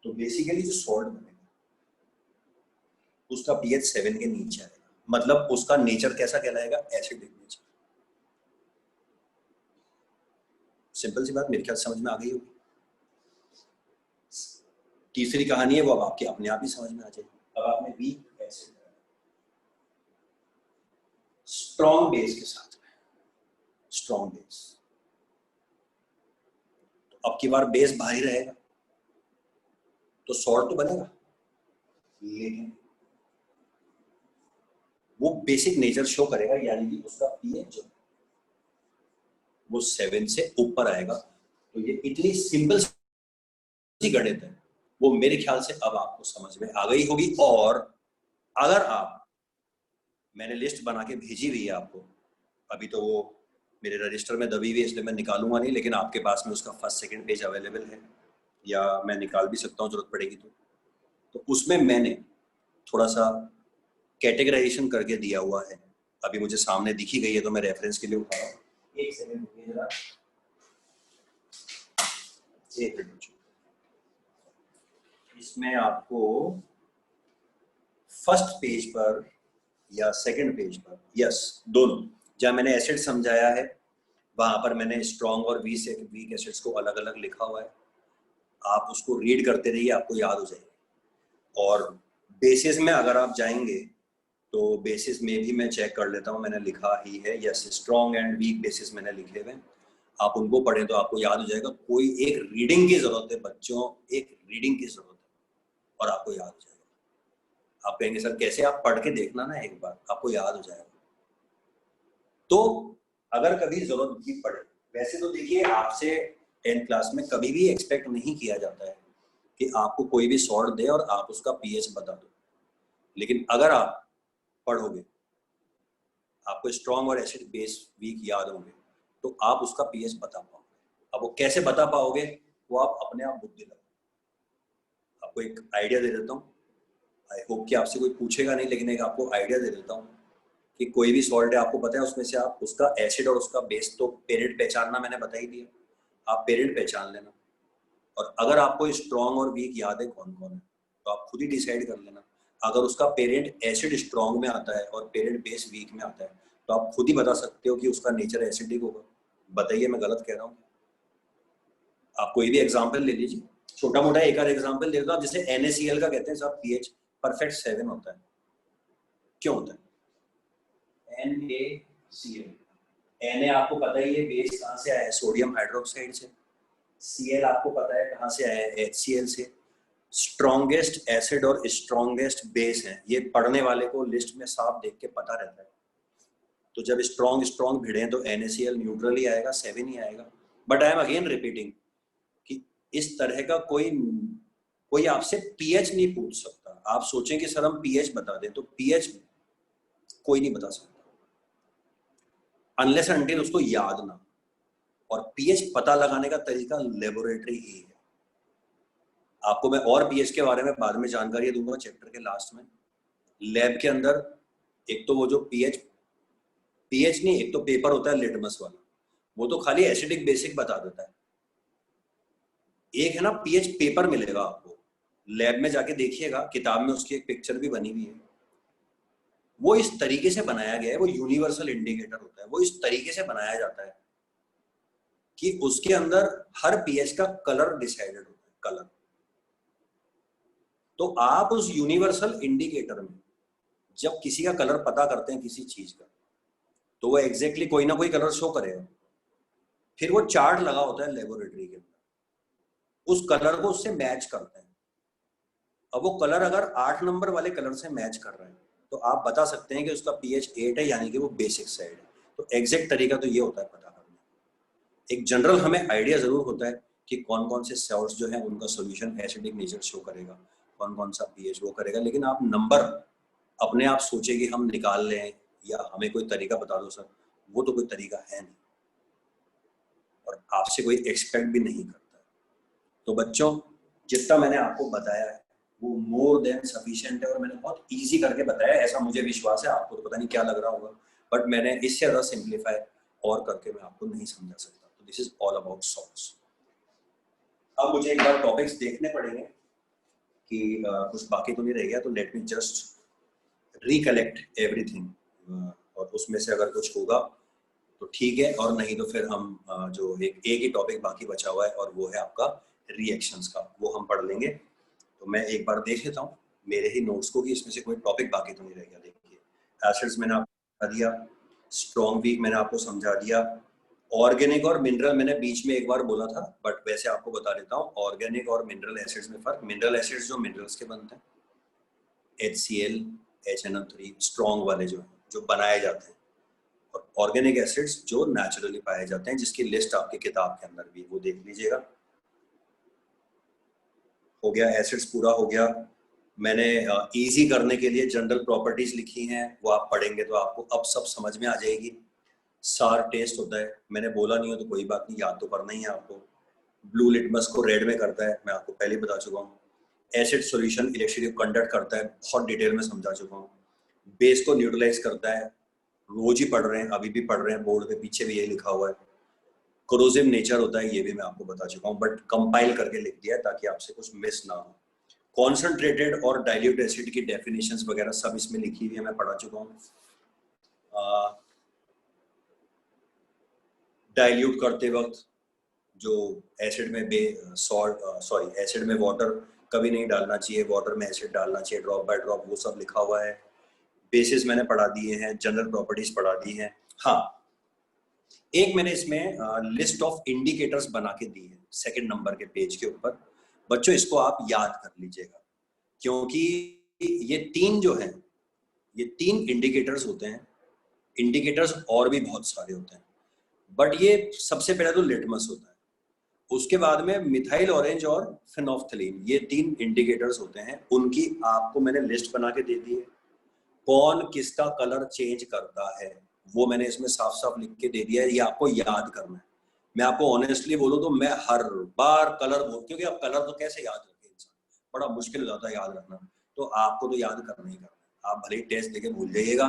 तो बेसिकली जो सॉल्ट बनेगा उसका pH 7 के नीचे आएगा, मतलब उसका नेचर कैसा कहलाएगा, एसिडिक नेचर। सिंपल सी बात, मेरे ख्याल समझ में आ गई होगी। तीसरी कहानी है वो अब आपके अपने आप ही समझ में आ जाएगी। अब आपने वीक एसिड स्ट्रॉन्ग बेस के साथ में, स्ट्रॉन्ग बेस, तो अब की बार बेस भारी रहेगा तो सॉल्ट तो बनेगा, लेकिन वो बेसिक नेचर शो करेगा, यानी कि उसका पीएच जो वो 7 से ऊपर आएगा। तो ये इतनी सिंपल सी गणित है, वो मेरे ख्याल से अब आपको समझ में आ गई होगी। और अगर आप, मैंने लिस्ट बना के भेजी हुई है आपको, अभी तो वो मेरे रजिस्टर में दबी हुई है इसलिए मैं निकालूंगा नहीं, लेकिन आपके पास में उसका फर्स्ट सेकंड पेज अवेलेबल है या मैं निकाल भी सकता हूँ जरूरत पड़ेगी तो उसमें मैंने थोड़ा सा कैटेगराइजेशन करके दिया हुआ है। अभी मुझे सामने दिखी गई है तो मैं रेफरेंस के लिए उठा रहा हूँ। एक सेकंड रुकिए जरा, एक मिनट। इसमें आपको फर्स्ट पेज पर या सेकंड पेज पर, यस दोनों, जहां मैंने एसिड समझाया है वहां पर मैंने स्ट्रॉन्ग और वीक एसिड्स को अलग अलग लिखा हुआ है। आप उसको रीड करते रहिए, आपको याद हो जाएगी। और बेसिस में अगर आप जाएंगे तो बेसिस में भी मैं चेक कर लेता हूँ, मैंने लिखा ही है, yes strong and weak bases मैंने लिखे हुए। आप उनको पढ़ें तो आपको याद हो जाएगा। कोई एक रीडिंग की जरूरत है बच्चों, एक रीडिंग की जरूरत है और आपको याद हो जाएगा। आप कहेंगे सर कैसे, आप पढ़ के देखना ना एक बार, आपको याद हो जाएगा। तो अगर कभी जरूरत भी पड़े, वैसे तो देखिए आपसे 10th क्लास में कभी भी एक्सपेक्ट नहीं किया जाता है कि आपको कोई भी सॉल्ट दे और आप उसका पीएच बता दो, लेकिन अगर आप पढ़ोगे, आपको स्ट्रॉन्ग और एसिड बेस वीक याद होंगे तो आप उसका पीएच बता पाओगे। अब वो कैसे बता पाओगे वो आप अपने आप बुद्धि लगाओ। आपको एक आइडिया दे देता हूँ, आई होप कि आपसे कोई पूछेगा नहीं, लेकिन एक आपको आइडिया दे देता हूँ। कि कोई भी सॉल्ट है, आपको पता है उसमें से आप उसका एसिड और उसका बेस, तो पेरेंट पहचानना मैंने बता ही दिया, आप पेरेंट पहचान लेना। और अगर आपको स्ट्रॉन्ग और वीक याद है कौन कौन है, तो आप खुद ही डिसाइड कर लेना। अगर उसका पेरेंट एसिड स्ट्रॉन्ग में आता है और पेरेंट बेस वीक में आता है, तो आप खुद ही बता सकते हो कि उसका नेचर एसिडिक होगा। बताइए मैं गलत कह रहा हूँ? आप कोई भी एग्जाम्पल ले लीजिए, छोटा मोटा एक आध एग्जाम्पल दे दो आप। जैसे NaCl का कहते हैं साहब पीएच परफेक्ट 7 होता है, क्यों होता है? NaCl, Na आपको पता ही है बेस कहाँ से आया है, सोडियम हाइड्रोक्साइड से। Cl आपको पता है कहाँ से आया है, HCl से। स्ट्रॉन्गेस्ट एसिड और स्ट्रॉन्गेस्ट बेस है, ये पढ़ने वाले को लिस्ट में साफ देख के पता रहता है। तो जब स्ट्रॉन्ग भिड़े तो NaCl न्यूट्रल ही आएगा, 7 ही आएगा। But I am again repeating कि इस तरह का कोई आपसे पीएच नहीं पूछ सकता। आप सोचें कि सर हम पीएच बता दें, तो पीएच कोई नहीं बता सकता अनलेस अनटिल उसको याद ना। और पीएच पता लगाने का तरीका लेबोरेटरी ही है। आपको मैं और पीएच के बारे में बाद में जानकारी दूंगा चैप्टर के लास्ट में। लैब के अंदर एक तो वो जो पीएच नहीं, एक तो पेपर होता है लिटमस वाला, वो तो खाली एसिडिक बेसिक बता देता है। एक है ना पीएच पेपर मिलेगा आपको, लैब में जाके देखिएगा, किताब में उसकी एक पिक्चर भी बनी हुई है। वो इस तरीके से बनाया गया है, वो यूनिवर्सल इंडिकेटर होता है, वो इस तरीके से बनाया जाता है कि उसके अंदर हर पीएच का कलर डिसाइडेड होता है, कलर। तो आप उस यूनिवर्सल इंडिकेटर में जब किसी का कलर पता करते हैं किसी चीज का, तो वो एग्जैक्टली कोई ना कोई कलर शो करेगा। फिर वो चार्ट लगा होता है लेबोरेटरी के अंदर, उस कलर को उससे मैच करते हैं। अब वो कलर अगर 8 नंबर वाले कलर से मैच कर रहे हैं, तो आप बता सकते हैं कि उसका pH 8 है, यानी कि वो बेसिक साइड है। तो एग्जैक्ट तरीका तो ये होता है पता करने। एक जनरल हमें आइडिया जरूर होता है कि कौन कौन से सॉल्ट्स जो है उनका सोल्यूशन एसिडिक नेचर शो करेगा, कौन कौन सा pH वो करेगा। लेकिन आप नंबर अपने आप सोचे कि हम निकाल लें या हमें कोई तरीका बता दो सर, वो तो कोई तरीका है नहीं और आपसे कोई एक्सपेक्ट भी नहीं करता। तो बच्चों, जितना मैंने आपको बताया है वो मोर देन सफिशिएंट है और मैंने बहुत इजी करके बताया है, ऐसा मुझे विश्वास है। आपको तो पता नहीं क्या लग रहा होगा, बट मैंने इससे ज़्यादा सिंप्लीफाई और करके मैं आपको नहीं समझा सकता। तो this is all about salts. अब मुझे एक बार टॉपिक्स देखने पड़ेंगे कि कुछ बाकी तो नहीं रह गया, तो let me just recollect everything और उसमें से अगर कुछ होगा तो ठीक है, और नहीं तो फिर हम जो एक ही टॉपिक बाकी बचा हुआ है और वो है आपका रिएक्शंस का, वो हम पढ़ लेंगे। तो मैं एक बार देख लेता हूँ मेरे ही नोट्स को कि इसमें से कोई टॉपिक बाकी तो नहीं रह गया। देखिए, एसिड्स मैंने आपको बता दिया, स्ट्रॉन्ग वीक मैंने आपको समझा दिया, ऑर्गेनिक और मिनरल मैंने बीच में एक बार बोला था, बट वैसे आपको बता देता हूँ ऑर्गेनिक और मिनरल एसिड्स में फर्क। मिनरल एसिड्स जो मिनरल्स के बनते हैं, HCl, HNO3 स्ट्रॉन्ग वाले जो बनाए जाते हैं, और ऑर्गेनिक एसिड्स जो नेचुरली पाए जाते हैं, जिसकी लिस्ट आपकी किताब के अंदर भी, वो देख लीजिएगा। हो गया, एसिड्स पूरा हो गया। मैंने इजी करने के लिए जनरल प्रॉपर्टीज लिखी हैं, वो आप पढ़ेंगे तो आपको अब सब समझ में आ जाएगी। सार टेस्ट होता है, मैंने बोला नहीं हो तो कोई बात नहीं, याद तो करना ही है आपको। ब्लू लिटमस को रेड में करता है, मैं आपको पहले बता चुका हूँ। एसिड सॉल्यूशन इलेक्ट्रिक कंडक्ट करता है, बहुत डिटेल में समझा चुका हूँ। बेस को न्यूट्रलाइज करता है, रोज ही पढ़ रहे हैं, अभी भी पढ़ रहे हैं, बोर्ड पे पीछे भी यही लिखा हुआ है। कोरोसिव नेचर होता है, ये भी मैं आपको बता चुका हूँ, बट कंपाइल करके लिख दिया है ताकि आपसे कुछ मिस ना हो। कॉन्सेंट्रेटेड और डाइल्यूट एसिड की डेफिनेशंस वगैरह सब इसमें लिखी हुई है, मैं पढ़ा चुका हूँ। डाइल्यूट करते वक्त जो एसिड में एसिड में वाटर कभी नहीं डालना चाहिए, वाटर में एसिड डालना चाहिए ड्रॉप बाय ड्रॉप, वो सब लिखा हुआ है। बेसिस मैंने पढ़ा दिए हैं, जनरल प्रॉपर्टीज पढ़ा दी हैं। हाँ, एक मैंने इसमें लिस्ट ऑफ इंडिकेटर्स बना के दी है 2nd नंबर के पेज के ऊपर। बच्चों, इसको आप याद कर लीजिएगा, क्योंकि ये 3 जो है, ये 3 इंडिकेटर्स होते हैं। इंडिकेटर्स और भी बहुत सारे होते हैं, बट ये सबसे पहले तो लिटमस होता है, उसके बाद में मिथाइल ऑरेंज और फिनोफ्थलीन, ये 3 इंडिकेटर्स होते हैं। उनकी आपको मैंने लिस्ट बना के दे दी है। कौन किसका कलर चेंज करता है वो मैंने इसमें साफ साफ लिख के दे दिया है, ये आपको याद करना है। मैं आपको ऑनेस्टली बोलूं तो मैं हर बार कलर बोल, क्योंकि अब कलर तो कैसे याद रखे इंसान, बड़ा मुश्किल हो जाता है याद रखना, तो आपको तो याद करना ही करना है। आप भले ही टेस्ट देके भूल जाइएगा,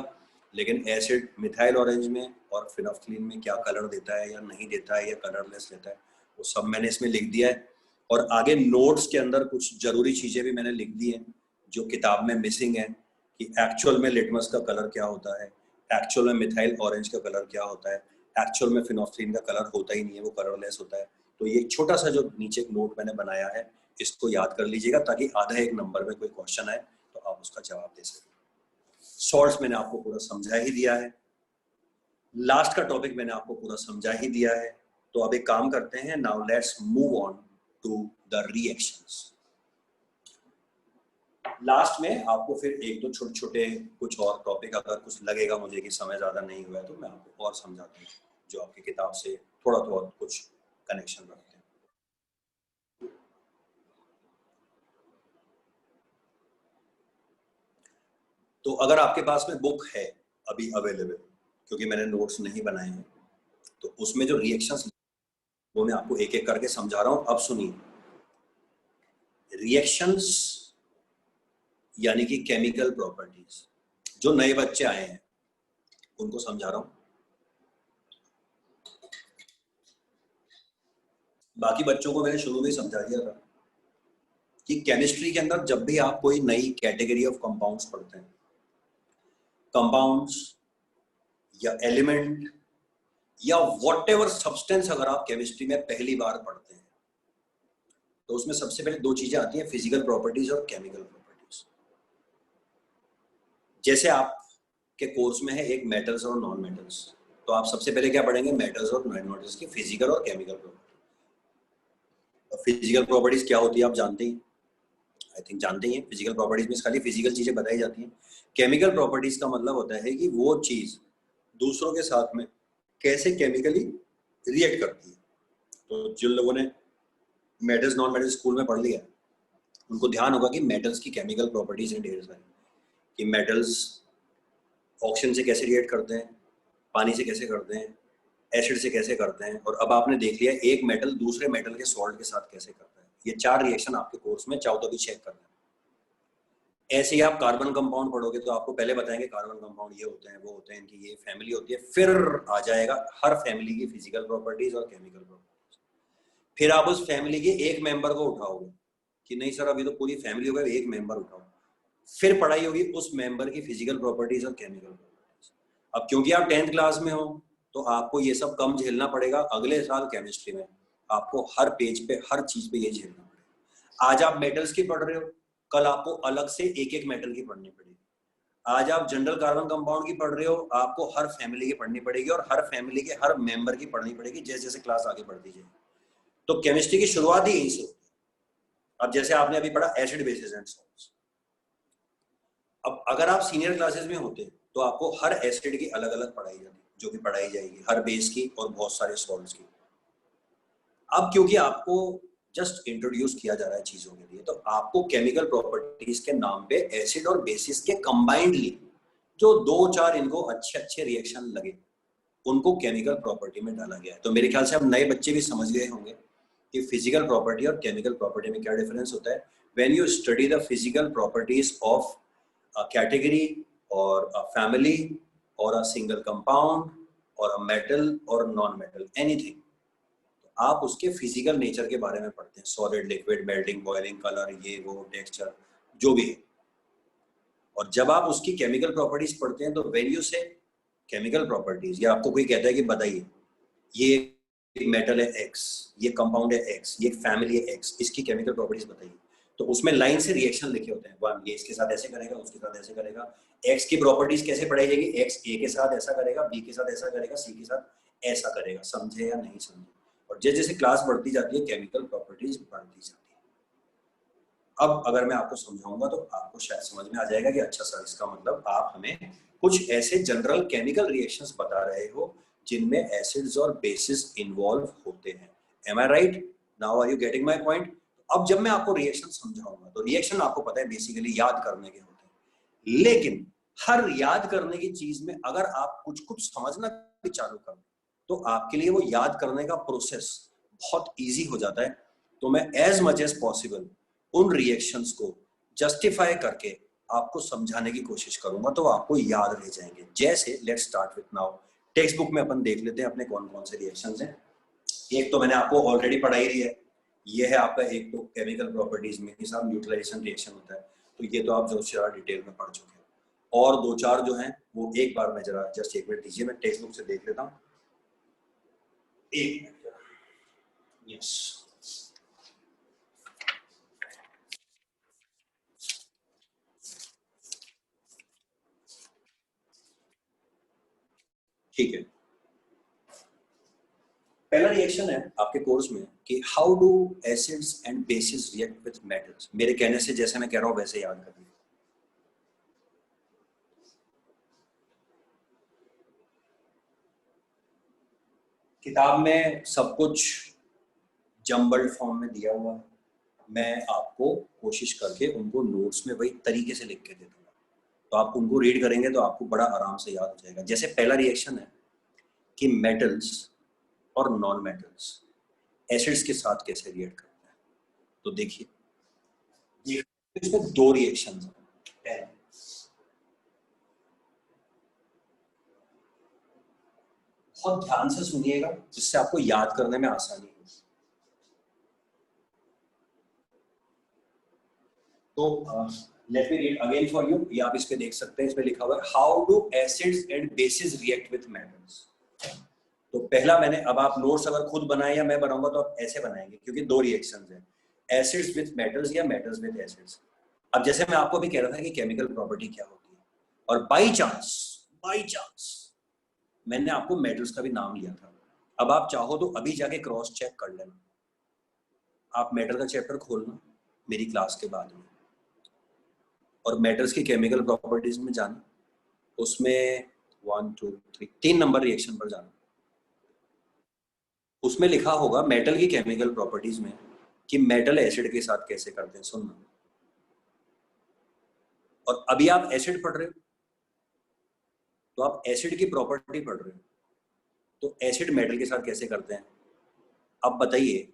लेकिन एसिड मिथाइल ऑरेंज में और फिनोल्फ्थालीन में क्या कलर देता है या नहीं देता है या कलरलेस देता है, वो सब मैंने इसमें लिख दिया है। और आगे नोट्स के अंदर कुछ जरूरी चीजें भी मैंने लिख दी हैं जो किताब में मिसिंग है, कि एक्चुअल में लिटमस का कलर क्या होता है, एक्चुअल में मिथाइल ऑरेंज का कलर क्या होता है, एक्चुअल में फिनोल्फ्थालीन का कलर होता ही नहीं है, वो कलरलेस होता है। तो ये छोटा सा जो नीचे एक नोट मैंने बनाया है, इसको याद कर लीजिएगा, ताकि आधा एक नंबर में कोई क्वेश्चन आए तो आप उसका जवाब दे सकें। सॉल्ट्स मैंने आपको पूरा समझा ही दिया है, लास्ट का टॉपिक मैंने आपको पूरा समझा ही दिया है। तो अब एक काम करते हैं, now let's move on to the reactions. Last में आपको फिर एक दो छोटे छोटे कुछ और टॉपिक, अगर कुछ लगेगा मुझे कि समय ज्यादा नहीं हुआ है तो मैं आपको और समझाता हूँ, जो आपकी किताब से थोड़ा थोड़ा कुछ कनेक्शन रखते हैं। तो अगर आपके पास में बुक है अभी अवेलेबल, क्योंकि मैंने नोट्स नहीं बनाए हैं, तो उसमें जो रिएक्शंस वो मैं आपको एक एक करके समझा रहा हूं। अब सुनिए, रिएक्शंस यानी कि केमिकल प्रॉपर्टीज, जो नए बच्चे आए हैं उनको समझा रहा हूं, बाकी बच्चों को मैंने शुरू में समझा दिया था कि केमिस्ट्री के अंदर जब भी आप कोई नई कैटेगरी ऑफ कंपाउंड्स पढ़ते हैं, कंपाउंड्स या एलिमेंट या व्हाटएवर सब्सटेंस अगर आप केमिस्ट्री में पहली बार पढ़ते हैं, तो उसमें सबसे पहले दो चीजें आती हैं, फिजिकल प्रॉपर्टीज और केमिकल प्रॉपर्टीज। जैसे आपके कोर्स में है एक मेटल्स और नॉन मेटल्स, तो आप सबसे पहले क्या पढ़ेंगे, मेटल्स और नॉन मेटल्स की फिजिकल और केमिकल प्रॉपर्टी। फिजिकल प्रॉपर्टीज क्या होती है आप जानते हैं, आई थिंक जानते ही हैं। फिजिकल प्रॉपर्टीज में खाली फिजिकल चीजें बताई जाती हैं। केमिकल प्रॉपर्टीज का मतलब होता है कि वो चीज दूसरों के साथ में कैसे केमिकली रिएक्ट करती है। तो जिन लोगों ने मेटल्स नॉन मेटल्स स्कूल में पढ़ लिया उनको ध्यान होगा कि मेटल्स की केमिकल प्रॉपर्टीज हैं ढेर सारी, कि मेटल्स ऑक्सीजन से कैसे रिएक्ट करते हैं, पानी से कैसे करते हैं, एसिड से कैसे करते हैं, और अब आपने देख लिया एक मेटल दूसरे मेटल के सॉल्ट के साथ कैसे करता है। ये 4 रिएक्शन आपके कोर्स में चाहो तो भी चेक करना है। ऐसे ही आप कार्बन कंपाउंड पढ़ोगे तो आपको पहले बताएंगे कार्बन कंपाउंड ये होते हैं, वो होते हैं, इनकी ये फैमिली होती है, फिर आ जाएगा हर फैमिली की फिजिकल प्रॉपर्टीज और केमिकल प्रॉपर्टीज। फिर आप उस फैमिली के एक मेंबर को उठाओगे कि नहीं सर अभी तो पूरी फैमिली हो गई, एक मेंबर उठाओ। फिर पढ़ाई होगी उस मेंबर की फिजिकल प्रॉपर्टीज और केमिकल प्रॉपर्टीज। अब क्योंकि आप 10th क्लास में हो तो आपको ये सब कम झेलना पड़ेगा, अगले साल केमिस्ट्री में आपको हर पेज पे हर चीज पे ये झेलना पड़ेगा। आज आप मेटल्स की पढ़ रहे हो, कल आपको अलग से एक एक मेटल की पढ़नी पड़ेगी। आज आप जनरल कार्बन कंपाउंड की पढ़ रहे हो, आपको हर फैमिली की पढ़नी पड़ेगी और हर फैमिली के हर मेंबर की पढ़नी पड़ेगी जैसे जैसे क्लास आगे बढ़ती जाएगी। तो केमिस्ट्री की शुरुआत ही यहीं से होती है। अब जैसे आपने अभी पढ़ा एसिड बेसिस एंड सॉल्ट्स, अब अगर आप सीनियर क्लासेस में होते तो आपको हर एसिड की अलग अलग पढ़ाई जाती, जो कि पढ़ाई जाएगी हर बेस की और बहुत सारे सॉल्ट्स की। अब क्योंकि आपको जस्ट इंट्रोड्यूस किया जा रहा है चीजों के लिए, तो आपको केमिकल प्रॉपर्टीज के नाम पे एसिड और बेसिस के कंबाइंडली जो 2-4 इनको अच्छे अच्छे रिएक्शन लगे उनको केमिकल प्रॉपर्टी में डाला गया है। तो मेरे ख्याल से अब नए बच्चे भी समझ गए होंगे कि फिजिकल प्रॉपर्टी और केमिकल प्रॉपर्टी में क्या डिफरेंस होता है। When you study the physical properties of a category or a family or a single compound or a metal or non-metal anything, तो आप उसके फिजिकल नेचर के बारे में पढ़ते हैं, solid, liquid, melting, boiling, colour, ये वो, टेक्सचर, जो भी है। और जब आप उसकी केमिकल प्रॉपर्टीज पढ़ते हैं तो व्हेन यू से केमिकल प्रॉपर्टीज, या आपको कोई कहता है कि बताइए ये मेटल है एक्स, ये कंपाउंड है एक्स, ये फैमिली है एक्स, इसकी केमिकल प्रॉपर्टीज बताइए, तो उसमें लाइन से रिएक्शन लिखे होते हैं। वन, ये इसके साथ ऐसे करेगा, उसके साथ ऐसे करेगा। एक्स की प्रॉपर्टीज कैसे पढ़ाई जाएगी, एक्स ए के साथ ऐसा करेगा, बी के साथ ऐसा करेगा, सी के साथ ऐसा करेगा। समझे या नहीं समझे? और जैसे जैसे क्लास बढ़ती जाती है केमिकल प्रॉपर्टीज बढ़ती जाती है। अब अगर मैं आपको समझाऊंगा तो आपको शायद समझ में आ जाएगा कि अच्छा सर इसका मतलब आप हमें कुछ ऐसे जनरल केमिकल रिएक्शंस बता रहे हो जिनमें एसिड्स और बेसिस इन्वॉल्व होते हैं। Am I right? Now are you getting my point? अब जब मैं आपको रिएक्शन समझाऊंगा तो रिएक्शन आपको पता है बेसिकली याद करने के होते हैं, लेकिन हर याद करने की चीज में अगर आप कुछ कुछ समझना भी चालू कर तो आपके लिए वो याद करने का प्रोसेस बहुत इजी हो जाता है। तो मैं एज मच एज पॉसिबल उन रिएक्शंस को जस्टिफाई करके आपको समझाने की कोशिश करूंगा तो आपको याद रह जाएंगे। जैसे let's start with now, text book में अपन देख लेते हैं अपने कौन कौन से रिएक्शंस हैं। एक तो मैंने आपको ऑलरेडी पढ़ाई दी है, ये है आपका एक तो केमिकल प्रॉपर्टीज में ही सब न्यूट्रलाइजेशन रिएक्शन होता है, तो ये तो आप जो जरा डिटेल में पढ़ चुके हैं। और दो चार जो हैं वो एक बार मैं जरा जस्ट एक मिनट दीजिए, मैं टेक्स्ट बुक से देख लेता हूँ, एक मिनट। यस, ठीक है। पहला रिएक्शन है आपके कोर्स में कि how do acids and bases react with metals. मेरे कहने से जैसे मैं कह रहा हूं वैसे याद करना। किताब में सब कुछ जम्बल्ड फॉर्म में दिया हुआ है, मैं आपको कोशिश करके उनको नोट्स में वही तरीके से लिख के दे दूंगा, तो आप उनको रीड करेंगे तो आपको बड़ा आराम से याद हो जाएगा। जैसे पहला रिएक्शन है कि मेटल्स और नॉन मेटल्स एसिड्स के साथ कैसे रिएक्ट करते हैं, तो देखिए इसमें दो रिएक्शन हैं। बहुत ध्यान से सुनिएगा जिससे आपको याद करने में आसानी हो। तो let me read again for you, ये आप इस पे देख सकते हैं, इसमें लिखा हुआ है how do acids and bases react with metals. तो पहला मैंने, अब आप नोट्स अगर खुद बनाए या मैं बनाऊंगा तो आप ऐसे बनाएंगे क्योंकि दो रिएक्शंस हैं, एसिड्स विद मेटल्स या मेटल्स विद एसिड्स। अब जैसे मैं आपको भी कह रहा था कि केमिकल प्रॉपर्टी क्या होती है, और बाई चांस मैंने आपको मेटल्स का भी नाम लिया था। अब आप चाहो तो अभी जाके क्रॉस चेक कर लेना, आप मेटल का चैप्टर खोलना मेरी क्लास के बाद में, और मेटल्स की केमिकल प्रॉपर्टीज में जाना, उसमें 1 2 3 3 नंबर रिएक्शन पर जाना, उसमें लिखा होगा मेटल की केमिकल प्रॉपर्टीज में कि मेटल एसिड के साथ कैसे करते हैं, सुनना। और अभी आप एसिड पढ़ रहे हो तो आप एसिड की प्रॉपर्टी पढ़ रहे हो, तो एसिड मेटल के साथ कैसे करते हैं। अब बताइए